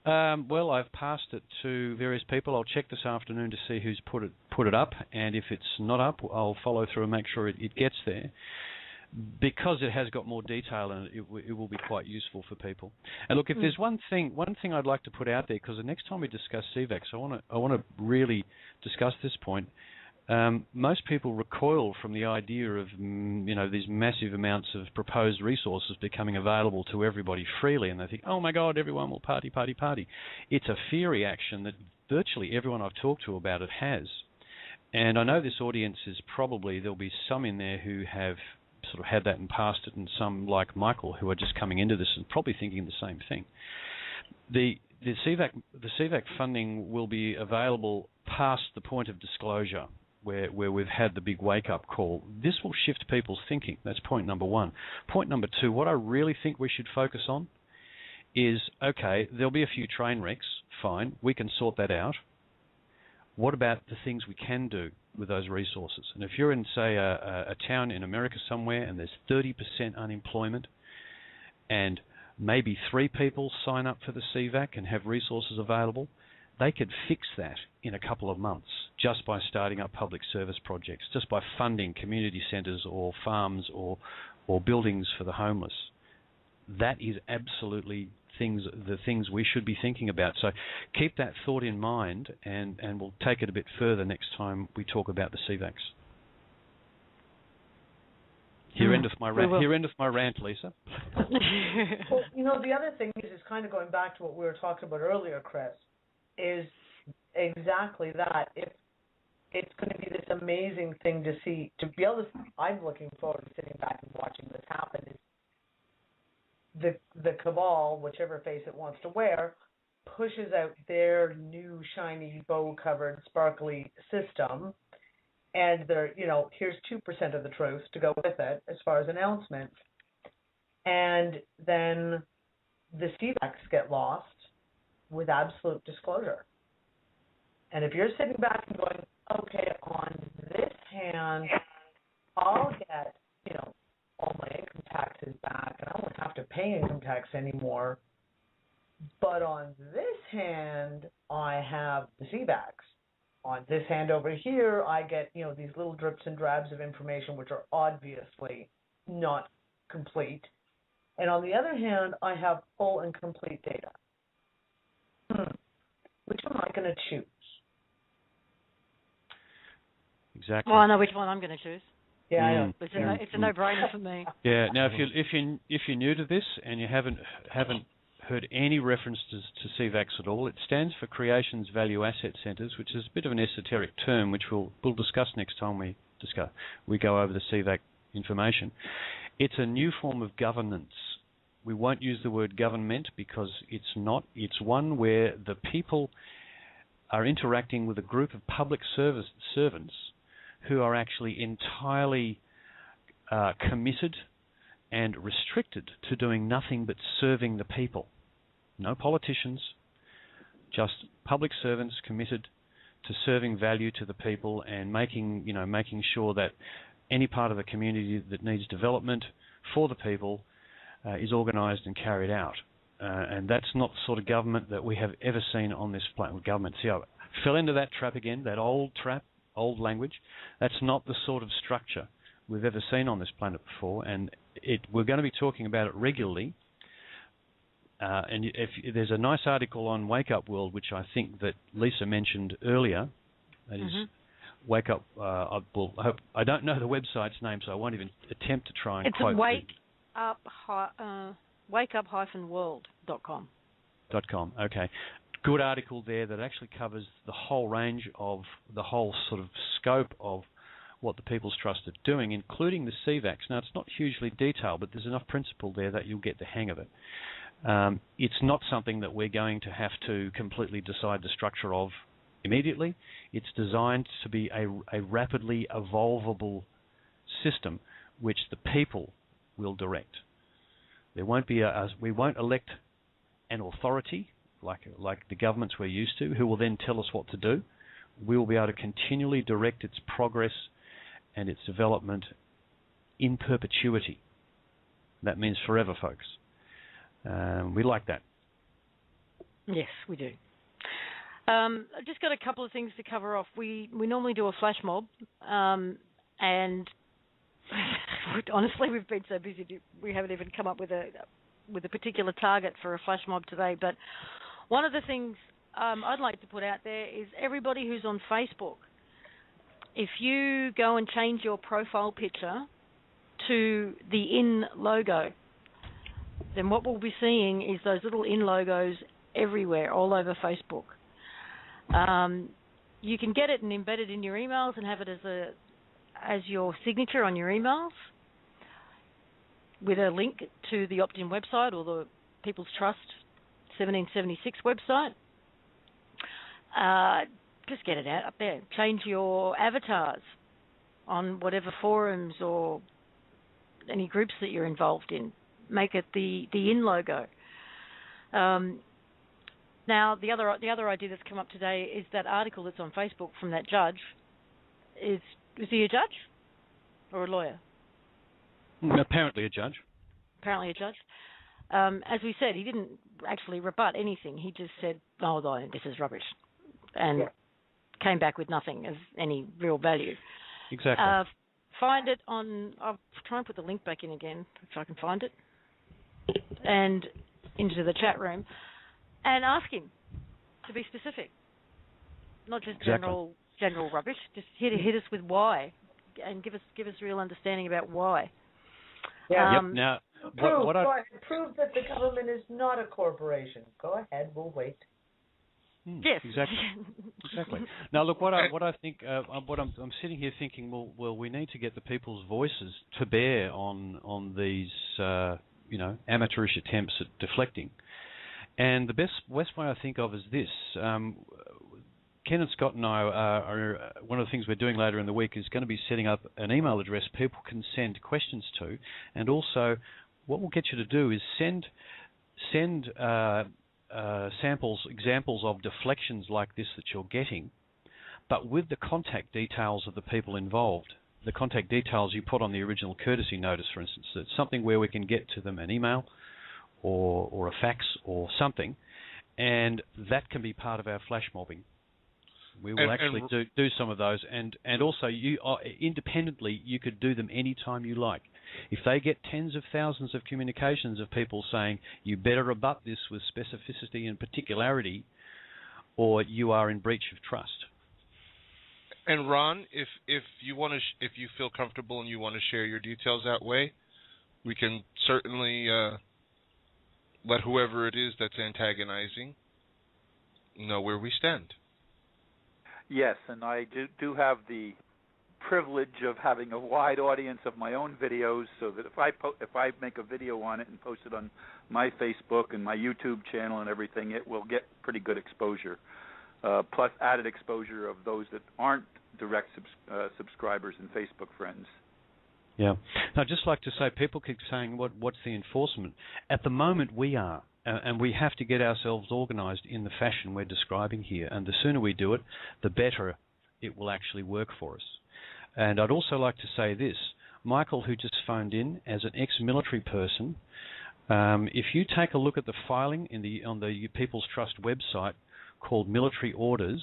Well, I've passed it to various people. I'll check this afternoon to see who's put it up, and if it's not up, I'll follow through and make sure it gets there. Because it has got more detail in it, it will be quite useful for people. And look, if there's one thing I'd like to put out there, because the next time we discuss CVACs, I want to really discuss this point. Most people recoil from the idea of these massive amounts of proposed resources becoming available to everybody freely, and they think, oh my God, everyone will party. It's a fear reaction that virtually everyone I've talked to about it has. And I know this audience is there'll be some in there who have sort of had that and passed it, and some like Michael who are just coming into this and probably thinking the same thing. The CVAC funding will be available past the point of disclosure, where we've had the big wake-up call. This will shift people's thinking. That's point number one. Point number two, what I really think we should focus on is, okay, there'll be a few train wrecks, fine, we can sort that out. What about the things we can do with those resources? And if you're in, say, a town in America somewhere and there's 30% unemployment and maybe 3 people sign up for the CVAC and have resources available, they could fix that in a couple of months just by starting up public service projects, just by funding community centres or farms or buildings for the homeless. That is absolutely the things we should be thinking about. So keep that thought in mind, and we'll take it a bit further next time we talk about the CVACs. Hear endeth my rant. Here endeth my rant, Lisa. Well, the other thing is kind of going back to what we were talking about earlier, Chris, is exactly that. If it's going to be this amazing thing to see, to be able to, I'm looking forward to sitting back and watching this happen, is the cabal, whichever face it wants to wear, pushes out their new shiny bow-covered sparkly system, and they're, here's 2% of the truth to go with it as far as announcements, and then the CVACs get lost with absolute disclosure. And if you're sitting back and going, okay, on this hand, I'll get, all my income taxes back, and I won't have to pay income tax anymore. But on this hand, I have the CVACs. On this hand over here, I get, these little drips and drabs of information which are obviously not complete. And on the other hand, I have full and complete data. Which am I going to choose? Exactly. Well, I know which one I'm going to choose. Yeah, I know. It's a no-brainer for me. Yeah. Now, if you're new to this and you haven't heard any references to CVACs at all, it stands for Creations Value Asset Centres, which is a bit of an esoteric term, which we'll discuss next time we go over the CVAC information. It's a new form of governance. We won't use the word government because it's not. It's one where the people are interacting with a group of public servants who are actually entirely committed and restricted to doing nothing but serving the people. No politicians, just public servants committed to serving value to the people and making sure that any part of the community that needs development for the people is organised and carried out. And that's not the sort of government that we have ever seen on this planet. Government, see, I fell into that trap again, that old trap, old language. That's not the sort of structure we've ever seen on this planet before, and we're going to be talking about it regularly. And if there's a nice article on Wake Up World, which I think that Lisa mentioned earlier, that is Wake Up. I don't know the website's name, so I won't even attempt to try and quote it. It's wakeup-world.com. .com. Okay. Good article there that actually covers the whole range of the whole sort of scope of what the People's Trust are doing, including the CVACs. Now, it's not hugely detailed, but there's enough principle there that you'll get the hang of it. It's not something that we're going to have to completely decide the structure of immediately. It's designed to be a rapidly evolvable system which the people will direct. There won't be we won't elect an authority like the governments we're used to, who will then tell us what to do. We will be able to continually direct its progress and its development in perpetuity. That means forever, folks. We like that. Yes, we do. I've just got a couple of things to cover off. We normally do a flash mob, and honestly, we've been so busy we haven't even come up with a particular target for a flash mob today. But one of the things I'd like to put out there is everybody who's on Facebook, if you go and change your profile picture to the in logo, then what we'll be seeing is those little in logos everywhere, all over Facebook. You can get it and embed it in your emails and have it as your signature on your emails with a link to the Oppt In website or the People's Trust 1776 website. Just get it out up there. Change your avatars on whatever forums or any groups that you're involved in. Make it the in logo. Now, the other idea that's come up today is that article that's on Facebook from that judge. Is he a judge or a lawyer? Apparently a judge. Apparently a judge. As we said, he didn't actually rebut anything. He just said, "Oh, this is rubbish," and came back with nothing of any real value. Exactly. Find it on. I'll try and put the link back in again if I can find it, and into the chat room, and ask him to be specific, not just general rubbish. Just hit us with why, and give us real understanding about why. Yeah. Now, Go ahead. Prove that the government is not a corporation. Go ahead. We'll wait. Yes. Exactly. Now, look, what I think, what I'm sitting here thinking, well, we need to get the people's voices to bear on these, amateurish attempts at deflecting. And the best way I think of is this. Ken and Scott and I are one of the things we're doing later in the week is going to be setting up an email address people can send questions to, and also what we'll get you to do is send examples of deflections like this that you're getting, but with the contact details of the people involved. The contact details you put on the original courtesy notice, for instance. It's something where we can get to them an email or a fax or something, and that can be part of our flash mobbing. We will actually do some of those, and also you independently you could do them anytime you like. If they get tens of thousands of communications of people saying you better rebut this with specificity and particularity, or you are in breach of trust. And Ron, if you want to, if you feel comfortable and you want to share your details that way, we can certainly let whoever it is that's antagonizing know where we stand. Yes, and I do have the privilege of having a wide audience of my own videos, so that if I make a video on it and post it on my Facebook and my YouTube channel and everything, it will get pretty good exposure, plus added exposure of those that aren't direct subscribers and Facebook friends. Yeah. I'd just like to say, people keep saying, what's the enforcement? At the moment, we are. And we have to get ourselves organised in the fashion we're describing here. And the sooner we do it, the better it will actually work for us. And I'd also like to say this. Michael, who just phoned in, as an ex-military person, if you take a look at the filing on the People's Trust website called Military Orders,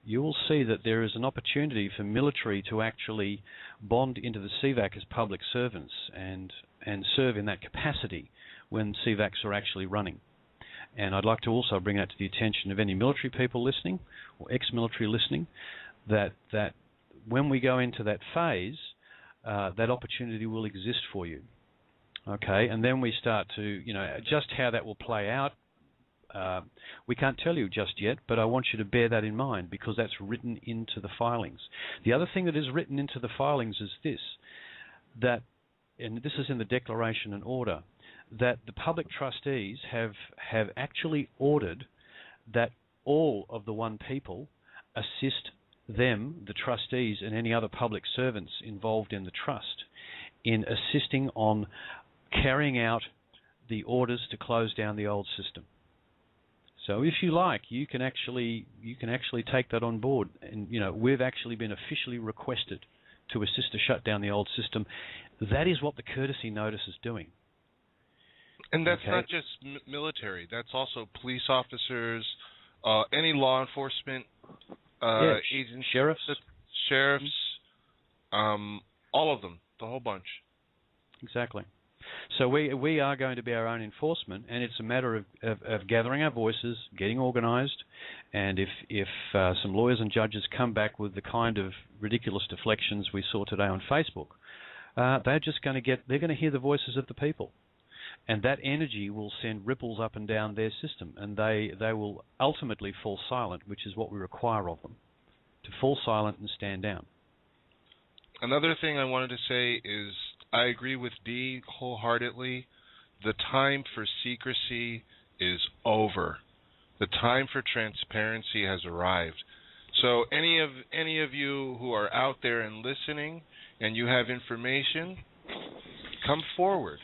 you will see that there is an opportunity for military to actually bond into the CVAC as public servants and serve in that capacity when CVACs are actually running. And I'd like to also bring that to the attention of any military people listening or ex-military listening, that when we go into that phase, that opportunity will exist for you. Okay, and then we start to, just how that will play out, we can't tell you just yet, but I want you to bear that in mind because that's written into the filings. The other thing that is written into the filings is this, and this is in the declaration and order, that the public trustees have actually ordered that all of the one people assist them, the trustees, and any other public servants involved in the trust in assisting on carrying out the orders to close down the old system. So if you like, you can actually take that on board. And, we've actually been officially requested to assist to shut down the old system. That is what the courtesy notice is doing. And that's not just military. That's also police officers, any law enforcement agents, sheriffs, all of them, the whole bunch. Exactly. So we are going to be our own enforcement, and it's a matter of gathering our voices, getting organised, and if some lawyers and judges come back with the kind of ridiculous deflections we saw today on Facebook, they're going to hear the voices of the people. And that energy will send ripples up and down their system, and they will ultimately fall silent, which is what we require of them, to fall silent and stand down. Another thing I wanted to say is I agree with Dee wholeheartedly. The time for secrecy is over. The time for transparency has arrived. So any of you who are out there and listening and you have information, come forward.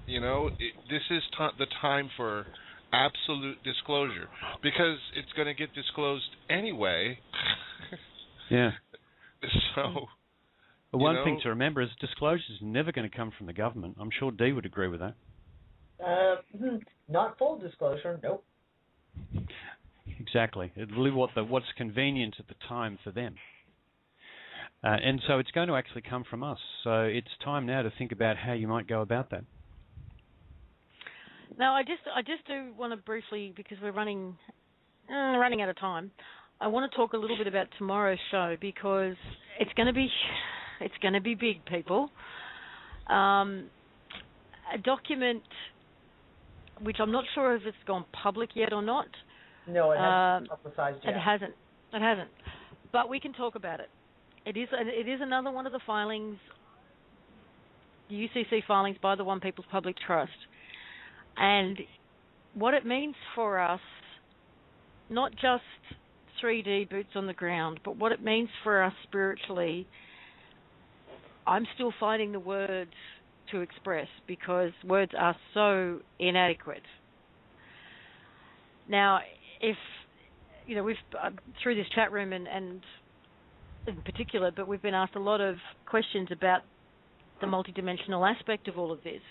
This is the time for absolute disclosure because it's going to get disclosed anyway. Yeah. So, one thing to remember is disclosure is never going to come from the government. I'm sure Dee would agree with that. Not full disclosure, nope. Exactly. It'll be what's convenient at the time for them. And so it's going to actually come from us. So it's time now to think about how you might go about that. Now, I just do want to briefly, because we're running out of time, I want to talk a little bit about tomorrow's show because it's going to be big, people. a document which I'm not sure if it's gone public yet or not. No, it hasn't been publicized yet. It hasn't. But we can talk about it. It is another one of the filings, the UCC filings by the One People's Public Trust. And what it means for us, not just 3D boots on the ground, but what it means for us spiritually, I'm still finding the words to express because words are so inadequate. Now, if, we've, through this chat room and in particular, but we've been asked a lot of questions about the multidimensional aspect of all of this.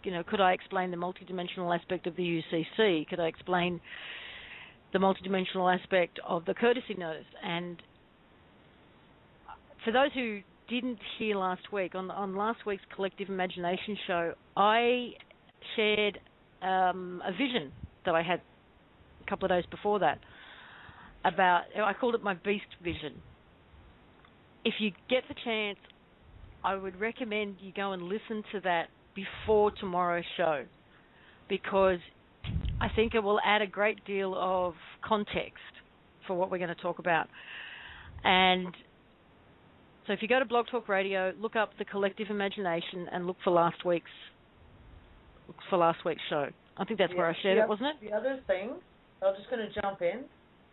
Could I explain the multidimensional aspect of the UCC? Could I explain the multidimensional aspect of the courtesy notice? And for those who didn't hear last week, on last week's Collective Imagination show, I shared a vision that I had a couple of days before that I called it my beast vision. If you get the chance, I would recommend you go and listen to that before tomorrow's show, because I think it will add a great deal of context for what we're going to talk about. And so if you go to Blog Talk Radio, look up the Collective Imagination and look for last week's show. I think that's where I shared it, wasn't it? The other thing, I'm just going to jump in,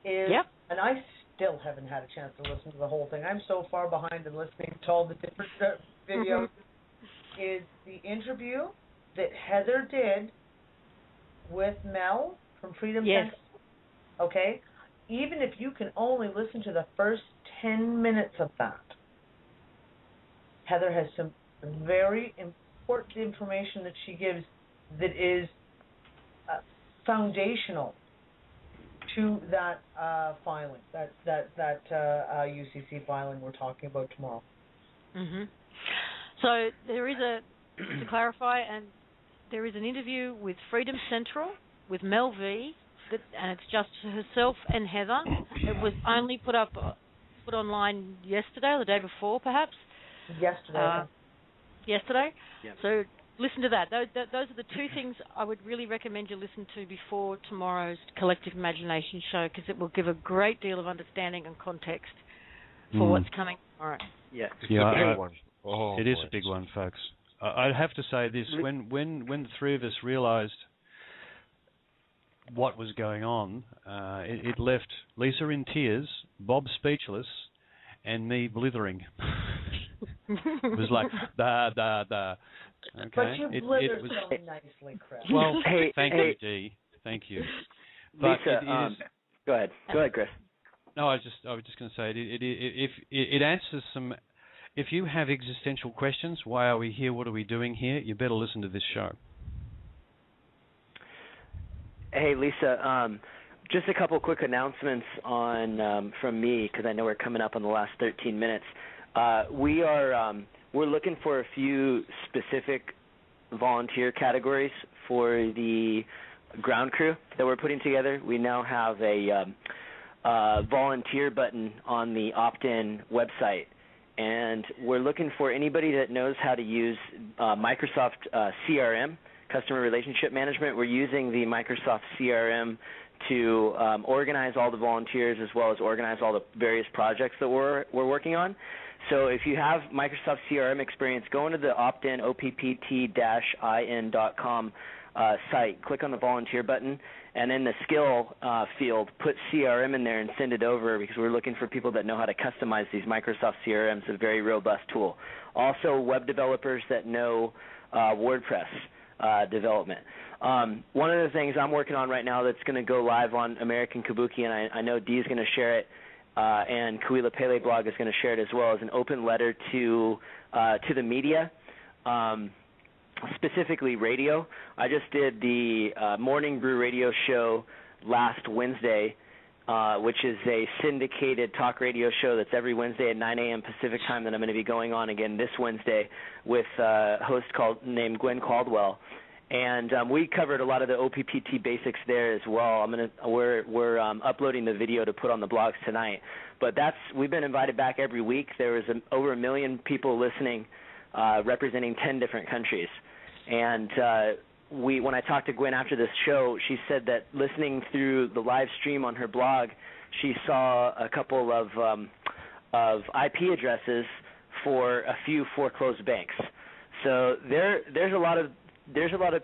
is, and I still haven't had a chance to listen to the whole thing. I'm so far behind in listening to all the different videos. Is the interview that Heather did with Mel from Freedom Center. Okay? Even if you can only listen to the first 10 minutes of that, Heather has some very important information that she gives that is foundational to that filing, that UCC filing we're talking about tomorrow. Mm-hmm. So there is to clarify, and there is an interview with Freedom Central with Mel V, and it's just herself and Heather. It was only put online yesterday or the day before, perhaps. Yesterday. Yep. So listen to that. Those are the two things I would really recommend you listen to before tomorrow's Collective Imagination show, because it will give a great deal of understanding and context for what's coming tomorrow. Yeah. It's a big one. It is a big one, folks. I have to say this: when the three of us realised what was going on, it left Lisa in tears, Bob speechless, and me blithering. It was like da da da. Okay. But you blithered so nicely, Chris. Well, thank you, Dee. Thank you. But Lisa, go ahead, Chris. No, I was just going to say it answers some. If you have existential questions, why are we here? What are we doing here? You better listen to this show. Hey, Lisa, just a couple quick announcements from me, because I know we're coming up on the last 13 minutes. We're looking for a few specific volunteer categories for the ground crew that we're putting together. We now have a volunteer button on the Oppt In website. And we're looking for anybody that knows how to use Microsoft CRM, Customer Relationship Management. We're using the Microsoft CRM to organize all the volunteers as well as organize all the various projects that we're working on. So if you have Microsoft CRM experience, go into the Opt-In, OPPT-IN.com site, click on the volunteer button, and in the skill field, put CRM in there and send it over, because we're looking for people that know how to customize these Microsoft CRMs, a very robust tool. Also, web developers that know WordPress development. One of the things I'm working on right now that's going to go live on American Kabuki, and I know Dee's going to share it, and Kuila Pele blog is going to share it as well, is an open letter to the media. Specifically radio. I just did the Morning Brew radio show last Wednesday, which is a syndicated talk radio show that's every Wednesday at 9 a.m. Pacific time that I'm going to be going on again this Wednesday with a host named Gwen Caldwell. And we covered a lot of the OPPT basics there as well. We're uploading the video to put on the blogs tonight. But we've been invited back every week. There was over 1 million people listening, representing 10 different countries. And when I talked to Gwen after this show, she said that listening through the live stream on her blog, she saw a couple of IP addresses for a few foreclosed banks. So there's a lot of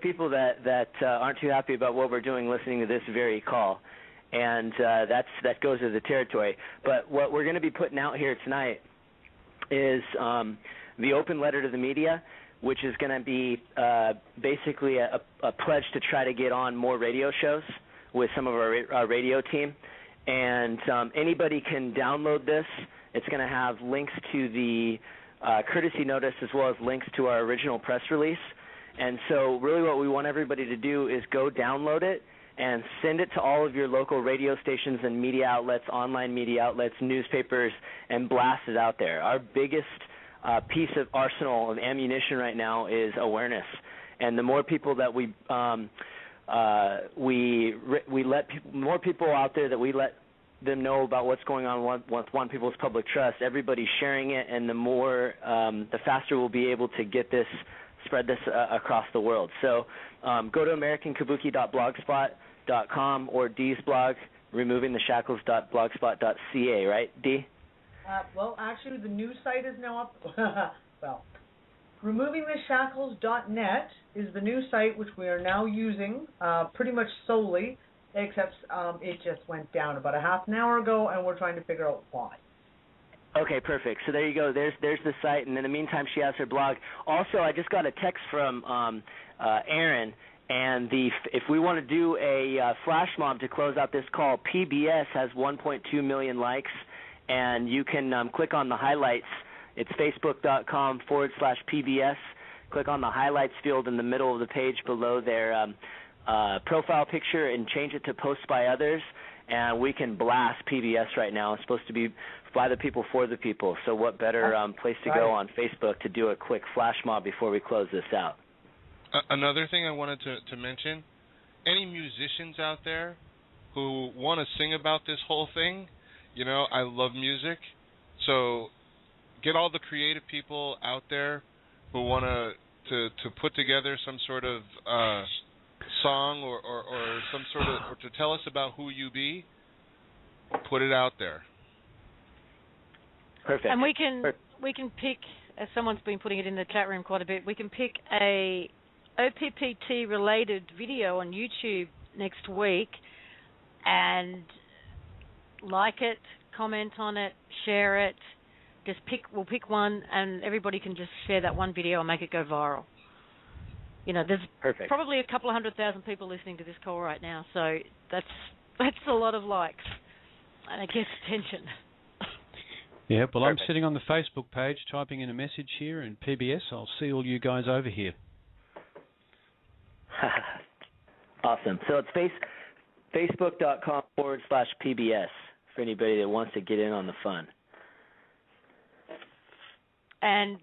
people that aren't too happy about what we're doing listening to this very call, and that goes to the territory. But what we're going to be putting out here tonight is the open letter to the media, which is going to be basically a pledge to try to get on more radio shows with some of our radio team. And anybody can download this. It's going to have links to the courtesy notice as well as links to our original press release. And so really what we want everybody to do is go download it and send it to all of your local radio stations and media outlets, online media outlets, newspapers, and blast it out there. Our biggest piece of arsenal of ammunition right now is awareness. And the more people that we let more people out there that we let them know about what's going on with One People's Public Trust, everybody's sharing it, and the faster we'll be able to spread this across the world. So go to americankabuki.blogspot.com or Dee's blog, removingtheshackles.blogspot.ca, right, Dee? Well, actually, the new site is now up. Well, removingtheshackles.net is the new site, which we are now using pretty much solely, except it just went down about a half an hour ago, and we're trying to figure out why. Okay, perfect. So there you go. There's the site, and in the meantime, she has her blog. Also, I just got a text from Aaron, and if we want to do a flash mob to close out this call, PBS has 1.2 million likes, and you can click on the highlights. It's facebook.com/PBS. Click on the highlights field in the middle of the page below their profile picture and change it to posts by others, and we can blast PBS right now. It's supposed to be by the people for the people, so what better place to go on Facebook to do a quick flash mob before we close this out. Another thing I wanted to mention, any musicians out there who want to sing about this whole thing, I love music, so get all the creative people out there who want to put together some sort of song or some sort of, or to tell us about who you be, put it out there. Perfect. And we can pick, as someone's been putting it in the chat room quite a bit, we can pick a OPPT related video on YouTube next week and like it, comment on it, share it. We'll pick one, and everybody can just share that one video and make it go viral. There's Perfect. Probably a couple of 100,000 people listening to this call right now, so that's a lot of likes, and it gets attention. Yeah, well, Perfect. I'm sitting on the Facebook page typing in a message here in PBS. I'll see all you guys over here. Awesome. So it's facebook.com/PBS for anybody that wants to get in on the fun. And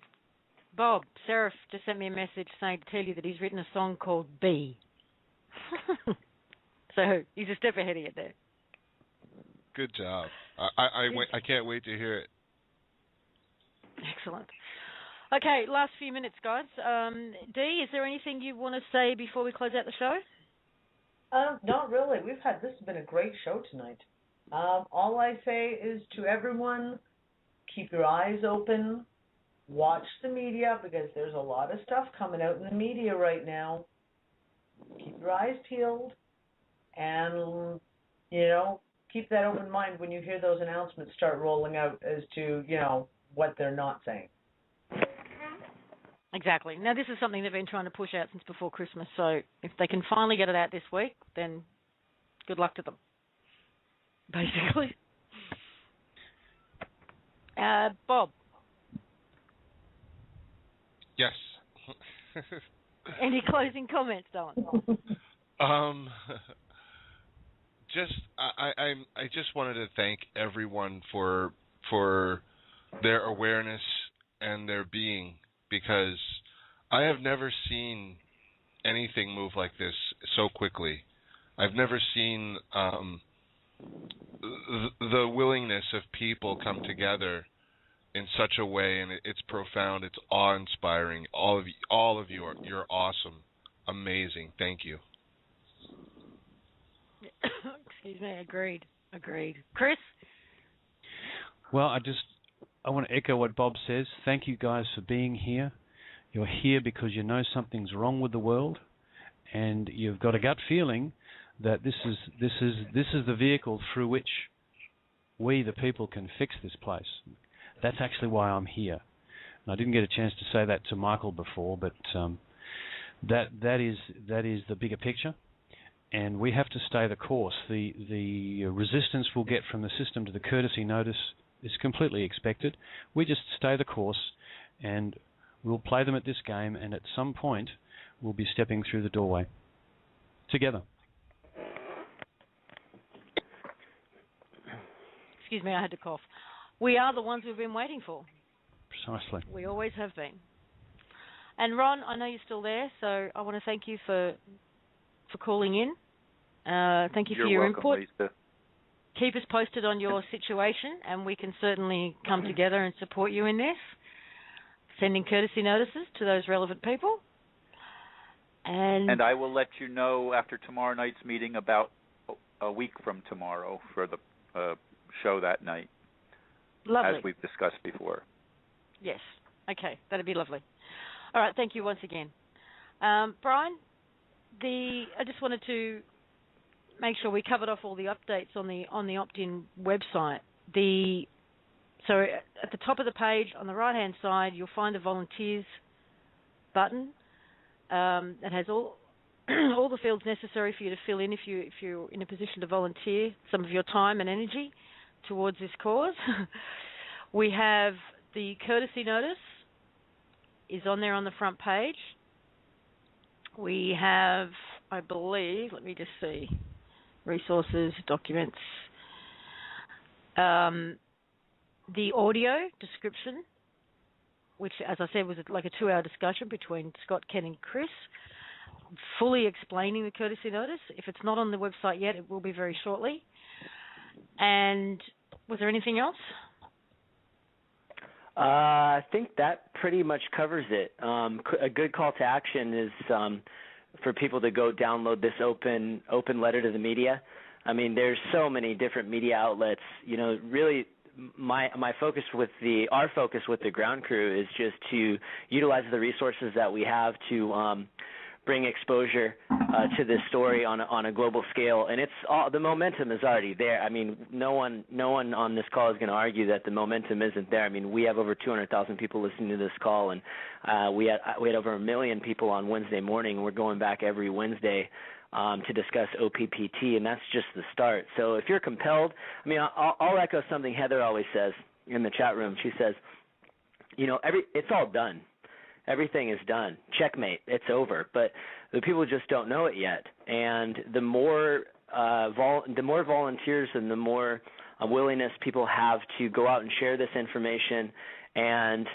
Bob, Seraph just sent me a message saying to tell you that he's written a song called B. So he's a step ahead of you there. Good job. I can't wait to hear it. Excellent. Okay, last few minutes, guys. Dee, is there anything you want to say before we close out the show? Not really. This has been a great show tonight. All I say is to everyone, keep your eyes open, watch the media, because there's a lot of stuff coming out in the media right now. Keep your eyes peeled, and, keep that open mind when you hear those announcements start rolling out as to, what they're not saying. Exactly. Now, this is something they've been trying to push out since before Christmas, so if they can finally get it out this week, then good luck to them, basically. Bob. Yes. Any closing comments, Don? I just wanted to thank everyone for their awareness and their being, because I have never seen anything move like this so quickly. I've never seen the willingness of people come together in such a way, and it's profound. It's awe-inspiring. All of you you're awesome, amazing. Thank you. Excuse me. Agreed. Chris? Well, I want to echo what Bob says. Thank you guys for being here. You're here because you know something's wrong with the world, and you've got a gut feeling that this is the vehicle through which we, the people, can fix this place. That's actually why I'm here. And I didn't get a chance to say that to Michael before, but that is the bigger picture, and we have to stay the course. The resistance we'll get from the system to the courtesy notice is completely expected. We just stay the course, and we'll play them at this game, and at some point we'll be stepping through the doorway together. Excuse me, I had to cough. We are the ones we've been waiting for. Precisely. We always have been. And Ron, I know you're still there, so I want to thank you for calling in. Thank you for your welcome, input. Lisa. Keep us posted on your situation, and we can certainly come together and support you in this, sending courtesy notices to those relevant people. And I will let you know after tomorrow night's meeting about a week from tomorrow for the show that night. Lovely. As we've discussed before. Yes. Okay, that'd be lovely. All right, thank you once again. Brian, I just wanted to make sure we covered off all the updates on the Opt-In website. So at the top of the page on the right-hand side, you'll find the volunteers button that has all the fields necessary for you to fill in if you're in a position to volunteer some of your time and energy towards this cause. We have the courtesy notice is on there on the front page. We have, I believe, let me just see, resources, documents, the audio description, which, as I said, was like a 2-hour discussion between Scott, Ken, and Chris, fully explaining the courtesy notice. If it's not on the website yet, it will be very shortly. And was there anything else? I think that pretty much covers it. A good call to action is for people to go download this open letter to the media. I mean, there's so many different media outlets. You know, really, our focus with the ground crew is just to utilize the resources that we have to bring exposure to this story on a global scale, and the momentum is already there. I mean, no one on this call is going to argue that the momentum isn't there. I mean, we have over 200,000 people listening to this call, and we had over 1 million people on Wednesday morning, and we're going back every Wednesday to discuss OPPT, and that's just the start. So if you're compelled, I mean, I'll echo something Heather always says in the chat room. She says, you know, it's all done. Everything is done. Checkmate. It's over. But the people just don't know it yet. And the more volunteers and the more willingness people have to go out and share this information, and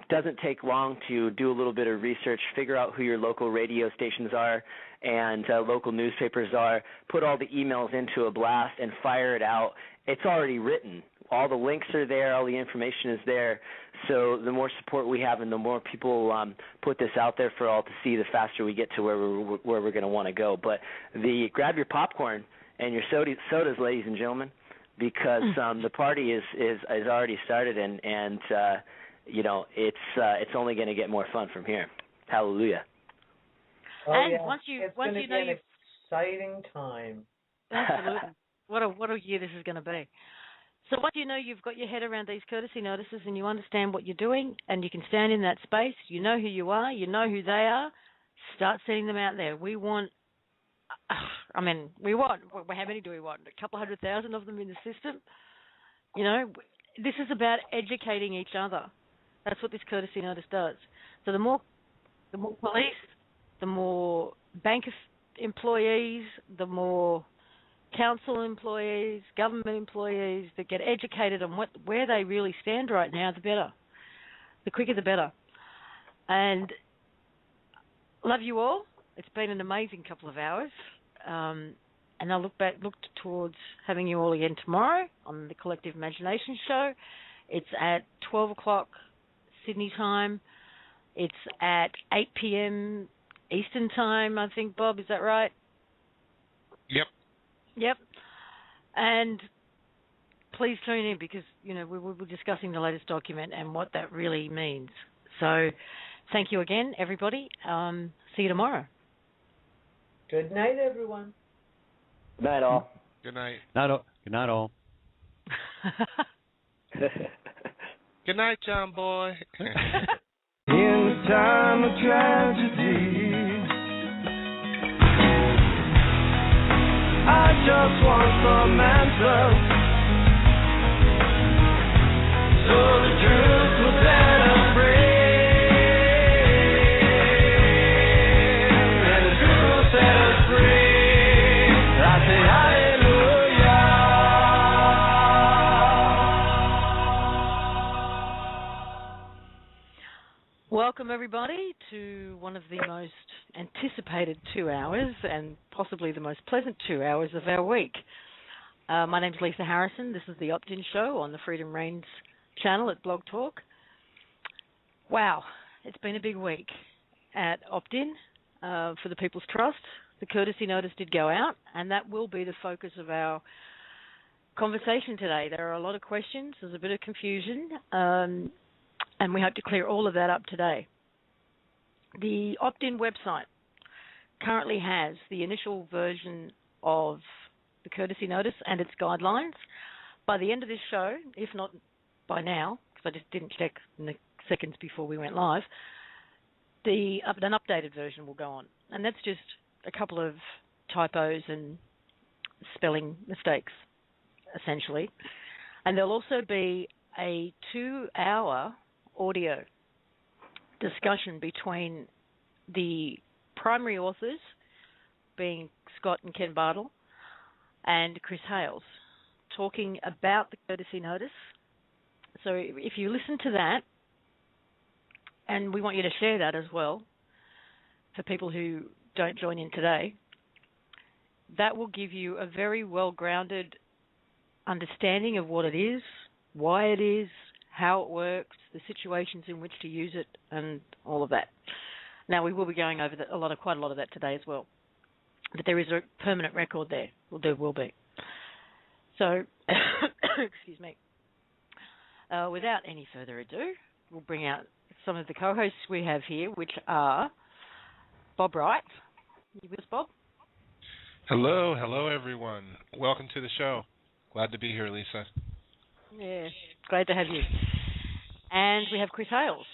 doesn't take long to do a little bit of research, figure out who your local radio stations are and local newspapers are, put all the emails into a blast and fire it out. It's already written. All the links are there. All the information is there. So the more support we have and the more people put this out there for all to see, the faster we get to where we're going to want to go. But grab your popcorn and your sodas, ladies and gentlemen, because the party is already started, and you know, it's only going to get more fun from here. Hallelujah. Oh, and yeah. once you be know an exciting time. Absolutely. What a year this is going to be. So once you know you've got your head around these courtesy notices and you understand what you're doing and you can stand in that space, you know who you are, you know who they are, start sending them out there. We want, how many do we want? A couple 100,000 of them in the system? You know, this is about educating each other. That's what this courtesy notice does. So the more police, the more bank employees, the more council employees, government employees that get educated on where they really stand right now, the better. The quicker the better. And love you all. It's been an amazing couple of hours. And I look towards having you all again tomorrow on the Collective Imagination Show. It's at 12 o'clock Sydney time. It's at 8 p.m. Eastern time, I think, Bob. Is that right? Yep. And please tune in because, we're discussing the latest document and what that really means. So thank you again, everybody. See you tomorrow. Good night, everyone. Good night, all. Good night. Good night, all. Good night, John boy. In time of tragedy, I just want some answers, so the truth will set us free, and the truth will set us free. I say hallelujah. Welcome, everybody, to one of the most anticipated 2 hours and possibly the most pleasant 2 hours of our week. My name's Lisa Harrison. This is the Oppt In show on the Freedom Reigns channel at Blog Talk. Wow, it's been a big week at Oppt In for the People's Trust. The courtesy notice did go out, and that will be the focus of our conversation today. There are a lot of questions. There's a bit of confusion. And we hope to clear all of that up today. The Oppt In website currently has the initial version of the courtesy notice and its guidelines. By the end of this show, if not by now, because I just didn't check in the seconds before we went live, an updated version will go on. And that's just a couple of typos and spelling mistakes, essentially. And there'll also be a 2-hour audio discussion between the primary authors, being Scott and Ken Bartle, and Chris Hales, talking about the courtesy notice. So if you listen to that, and we want you to share that as well for people who don't join in today, that will give you a very well-grounded understanding of what it is, why it is, how it works, the situations in which to use it, and all of that. Now, we will be going over quite a lot of that today as well. But there is a permanent record there. Well, there will be. So, excuse me. Without any further ado, we'll bring out some of the co-hosts we have here, which are Bob Wright. You with us, Bob? Hello, everyone. Welcome to the show. Glad to be here, Lisa. Yeah, glad to have you. And we have Chris Hales.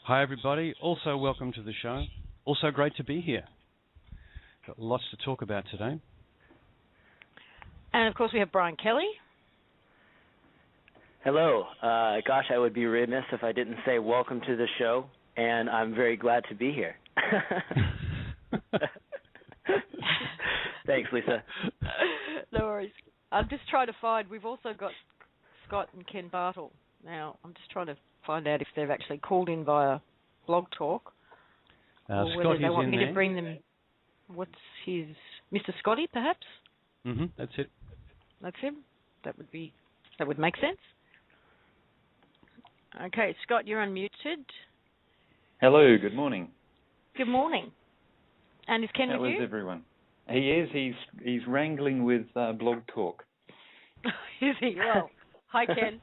Hi, everybody. Also, welcome to the show. Also, great to be here. Got lots to talk about today. And, of course, we have Brian Kelly. Hello. Gosh, I would be remiss if I didn't say welcome to the show, and I'm very glad to be here. Thanks, Lisa. No worries. I'm just trying to find, we've also got Scott and Ken Bartle. Now, I'm just trying to find out if they've actually called in via Blog Talk. Or whether Scott they want me there. to bring them. What's his... Mr. Scotty, perhaps? Mm-hmm, that's it. That's him? That would make sense. Okay, Scott, you're unmuted. Hello, good morning. Good morning. And is Ken with you? How is everyone? He is. He's wrangling with Blog Talk. Is he? Well, hi, Ken.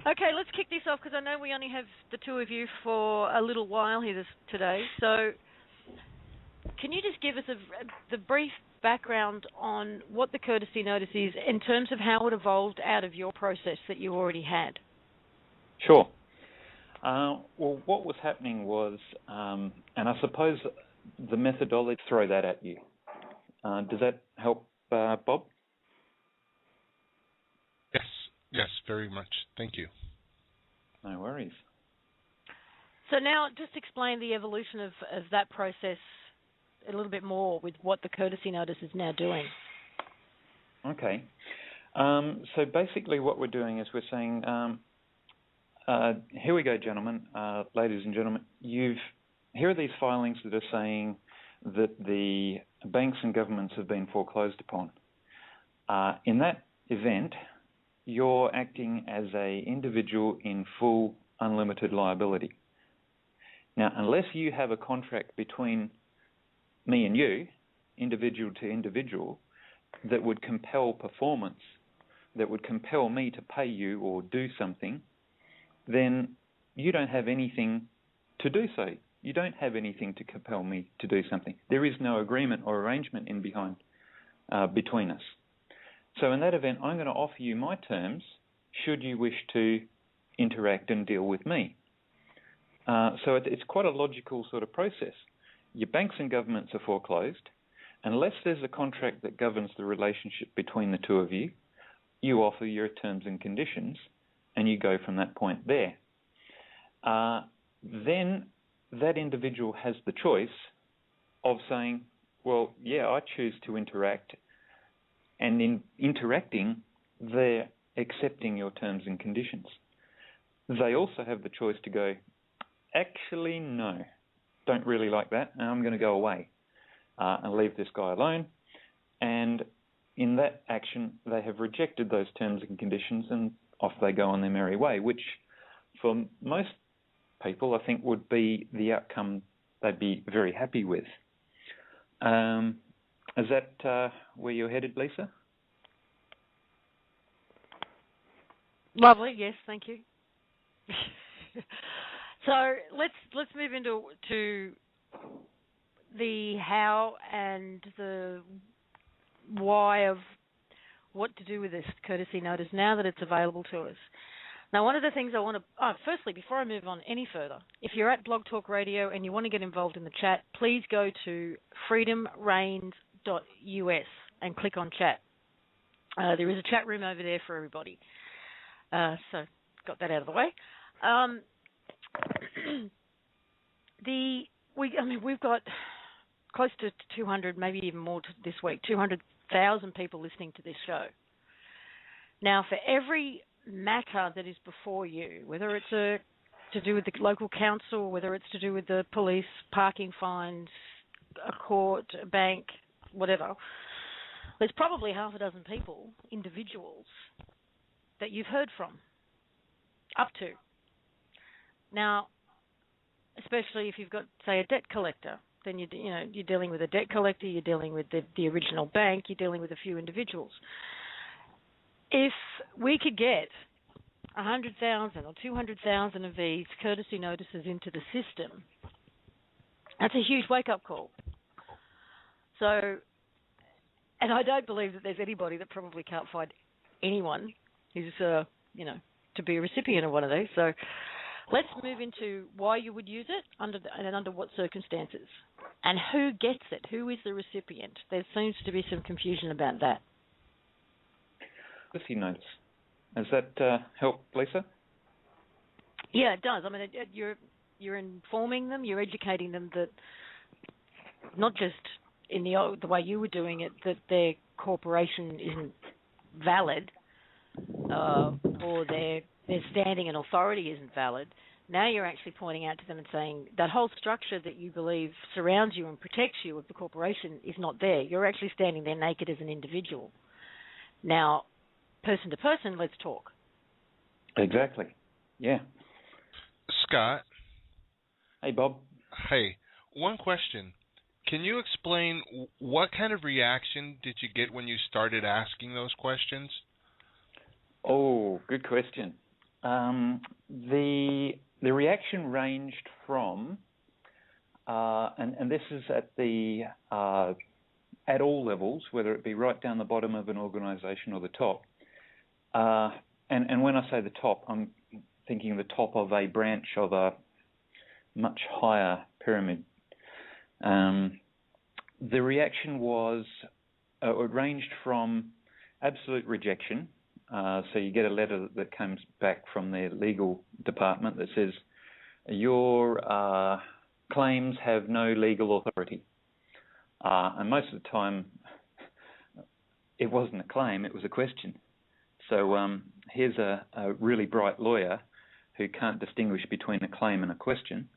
Okay, let's kick this off because I know we only have the two of you for a little while here today. So can you just give us the brief background on what the courtesy notice is in terms of how it evolved out of your process that you already had? Sure. Well, what was happening was, and I suppose the methodology, throw that at you. Does that help, Bob? Yes, very much. Thank you. No worries. So now just explain the evolution of that process a little bit more with what the courtesy notice is now doing. Okay. So basically what we're doing is we're saying, here we go, gentlemen, ladies and gentlemen, here are these filings that are saying that the banks and governments have been foreclosed upon. In that event, you're acting as a individual in full unlimited liability. Now, unless you have a contract between me and you, individual to individual, that would compel performance, that would compel me to pay you or do something, then you don't have anything to do so. You don't have anything to compel me to do something. There is no agreement or arrangement between us. So in that event, I'm going to offer you my terms should you wish to interact and deal with me. So it's quite a logical sort of process. Your banks and governments are foreclosed. Unless there's a contract that governs the relationship between the two of you, you offer your terms and conditions, and you go from that point there. Then that individual has the choice of saying, well, yeah, I choose to interact, and in interacting, they're accepting your terms and conditions. They also have the choice to go, actually, no, don't really like that, and I'm going to go away and leave this guy alone. And in that action, they have rejected those terms and conditions, and off they go on their merry way, which for most people, I think, would be the outcome they'd be very happy with. Is that where you're headed, Lisa? Lovely. Yes, thank you. So let's move into the how and the why of what to do with this courtesy notice now that it's available to us. Now, one of the things I want to... firstly, before I move on any further, if you're at Blog Talk Radio and you want to get involved in the chat, please go to freedomreigns.us and click on chat. There is a chat room over there for everybody. So, got that out of the way. We've got close to 200, maybe even more this week, 200,000 people listening to this show. Now, for every matter that is before you, whether it's to do with the local council, whether it's to do with the police, parking fines, a court, a bank, whatever, there's probably half a dozen people, individuals, that you've heard from, up to. Now, especially if you've got, say, a debt collector, then you're dealing with a debt collector, you're dealing with the original bank, you're dealing with a few individuals. If we could get 100,000 or 200,000 of these courtesy notices into the system, that's a huge wake-up call. So, and I don't believe that there's anybody that probably can't find anyone who's, to be a recipient of one of these. So let's move into why you would use it and under what circumstances. And who gets it? Who is the recipient? There seems to be some confusion about that. Courtesy notice. Does that help, Lisa? Yeah, it does. I mean, you're informing them, you're educating them that not just in the way you were doing it, that their corporation isn't valid or their standing and authority isn't valid. Now you're actually pointing out to them and saying that whole structure that you believe surrounds you and protects you of the corporation is not there. You're actually standing there naked as an individual. Now, person to person, let's talk. Exactly. Yeah. Scott. Hey, Bob. Hey, one question. Can you explain what kind of reaction did you get when you started asking those questions? Oh, good question. The reaction ranged from, and this is at all levels, whether it be right down the bottom of an organisation or the top. And when I say the top, I'm thinking the top of a branch of a much higher pyramid. The reaction was, it ranged from absolute rejection. So you get a letter that comes back from their legal department that says, your claims have no legal authority. And most of the time, it wasn't a claim, it was a question. So here's a really bright lawyer who can't distinguish between a claim and a question.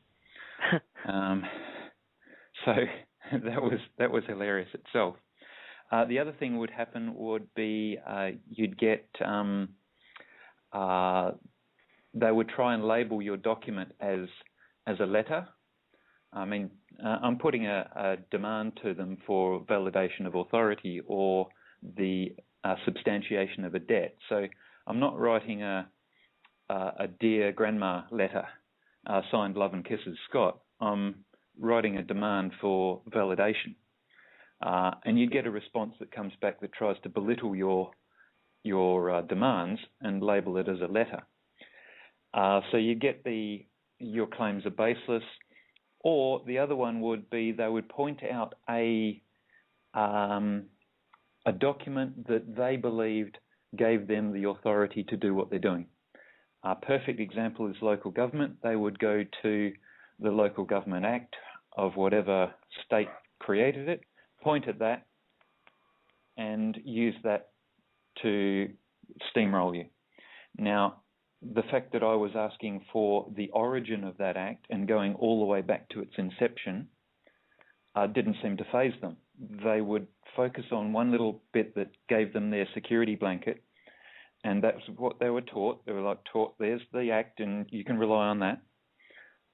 So that was hilarious itself. The other thing would happen would be you'd get they would try and label your document as a letter. I mean, I'm putting a demand to them for validation of authority or the substantiation of a debt. So I'm not writing a dear grandma letter signed Love and Kisses Scott. I'm writing a demand for validation. And you get a response that comes back that tries to belittle your demands and label it as a letter. So you get your claims are baseless. Or the other one would be they would point out a document that they believed gave them the authority to do what they're doing. A perfect example is local government. They would go to the Local Government Act of whatever state created it, point at that, and use that to steamroll you. Now, the fact that I was asking for the origin of that act and going all the way back to its inception didn't seem to faze them. They would focus on one little bit that gave them their security blanket, and that's what they were taught. They were taught, there's the act and you can rely on that.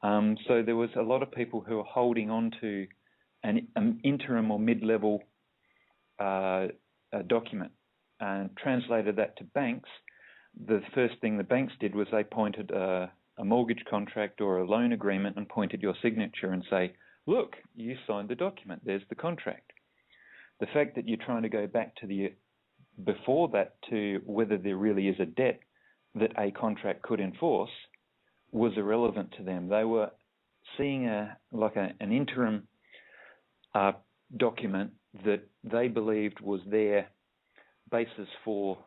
So there was a lot of people who were holding on to an interim or mid-level document and translated that to banks. The first thing the banks did was they pointed a mortgage contract or a loan agreement and pointed your signature and say, look, you signed the document, there's the contract. The fact that you're trying to go back to before that to whether there really is a debt that a contract could enforce was irrelevant to them. They were seeing an interim document that they believed was their basis for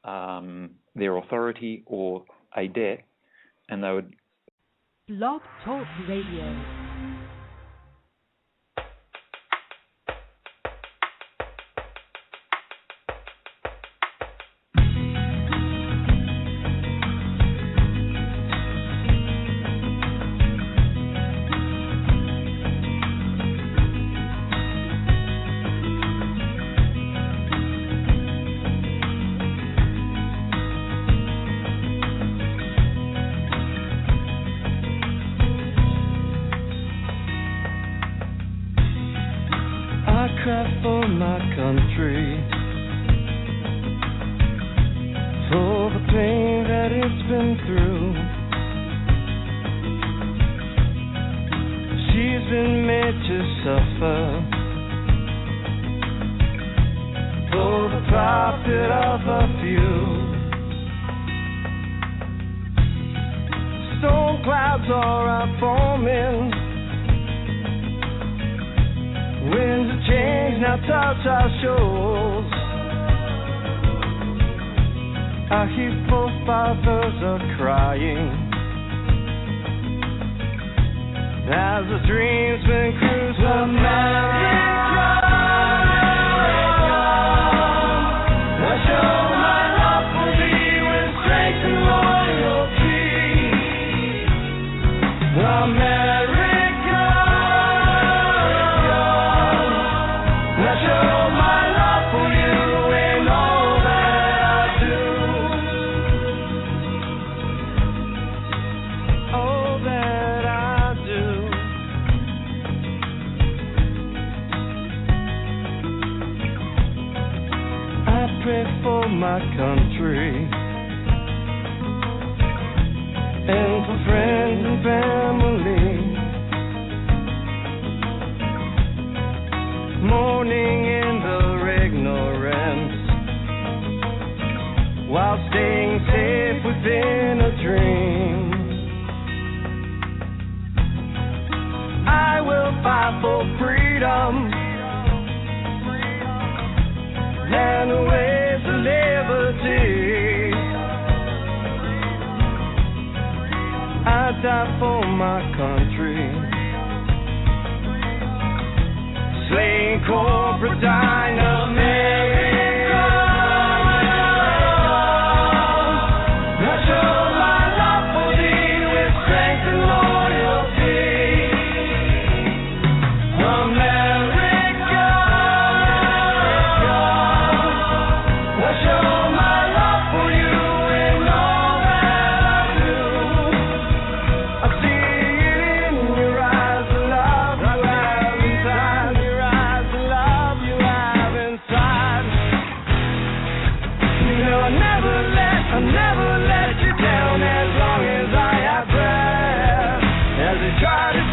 their authority or a debt, and they would... Blog Talk Radio.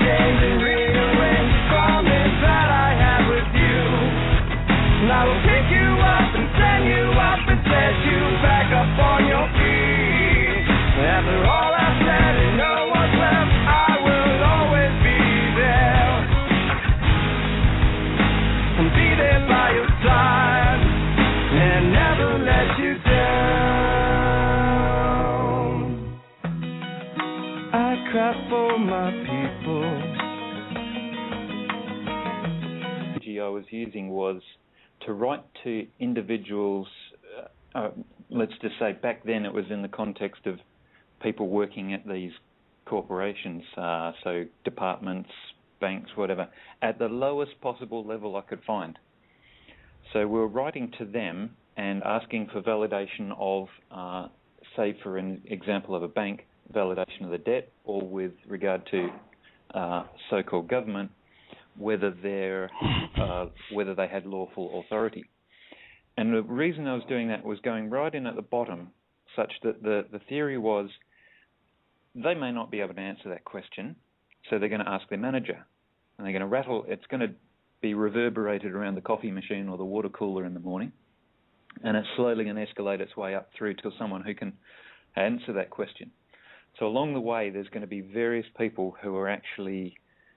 change and rearrange the promise that I had with you. And I will pick you up and send you up and set you back up on your feet. After all I've said and no one's left, I will always be there. And be there by your side and never let you down. I cry for my people. The strategy I was using was to write to individuals, let's just say back then it was in the context of people working at these corporations, so departments, banks, whatever, at the lowest possible level I could find. So we were writing to them and asking for validation of, say for an example of a bank, validation of the debt, or with regard to so-called government, whether they had lawful authority. And the reason I was doing that was going right in at the bottom, such that the theory was they may not be able to answer that question, so they're going to ask their manager, and they're going to rattle. It's going to be reverberated around the coffee machine or the water cooler in the morning, and it's slowly going to escalate its way up through to someone who can answer that question. So along the way, there's going to be various people who are actually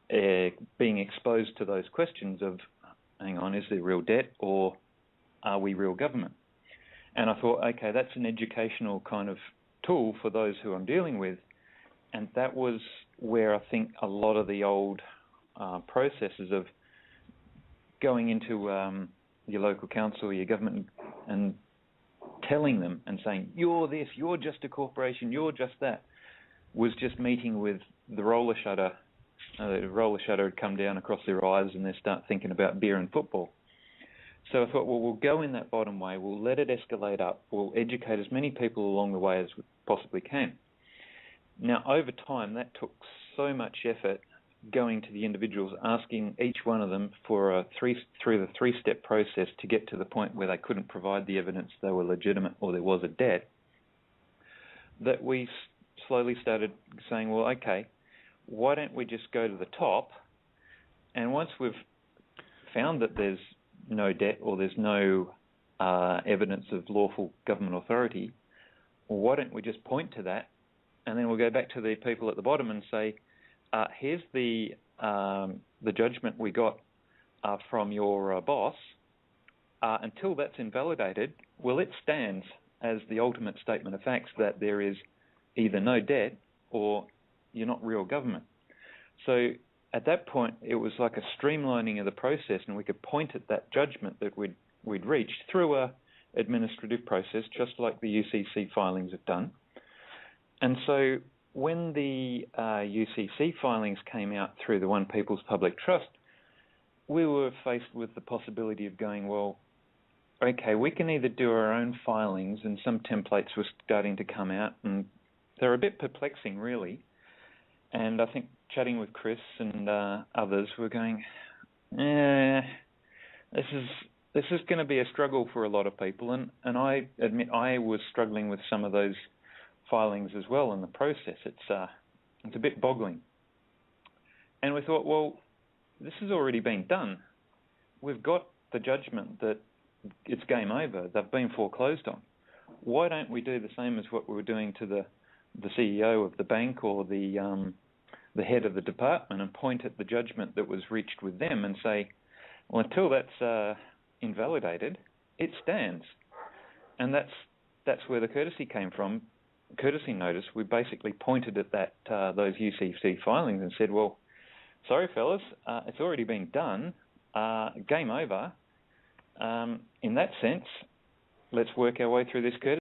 being exposed to those questions of, hang on, is there real debt or are we real government? And I thought, okay, that's an educational kind of tool for those who I'm dealing with. And that was where I think a lot of the old processes of going into your local council, your government, and telling them and saying, you're this, you're just a corporation, you're just that, was just meeting with the roller shutter. The roller shutter had come down across their eyes and they start thinking about beer and football. So I thought, well, we'll go in that bottom way, we'll let it escalate up, we'll educate as many people along the way as we possibly can. Now, over time, that took so much effort, going to the individuals, asking each one of them for through the three-step process to get to the point where they couldn't provide the evidence they were legitimate or there was a debt, that we slowly started saying, well, okay, why don't we just go to the top, and once we've found that there's no debt or there's no evidence of lawful government authority, well, why don't we just point to that, and then we'll go back to the people at the bottom and say, here's the judgment we got from your boss. Until that's invalidated, well, it stands as the ultimate statement of facts that there is either no debt or you're not real government. So at that point, it was like a streamlining of the process, and we could point at that judgment that we'd reached through a administrative process, just like the UCC filings have done. And so when the UCC filings came out through the One People's Public Trust, we were faced with the possibility of going, well, okay, we can either do our own filings, and some templates were starting to come out, and they're a bit perplexing, really. And I think chatting with Chris and others, we're going, this is going to be a struggle for a lot of people. And I admit I was struggling with some of those filings as well in the process. It's a bit boggling. And we thought, well, this has already been done. We've got the judgment that it's game over. They've been foreclosed on. Why don't we do the same as what we were doing to the CEO of the bank or the head of the department, and point at the judgment that was reached with them and say, well, until that's invalidated, it stands. And that's where the courtesy came from. Courtesy notice, we basically pointed at that those UCC filings and said, well, sorry, fellas, it's already been done. Game over. In that sense, let's work our way through this courtesy.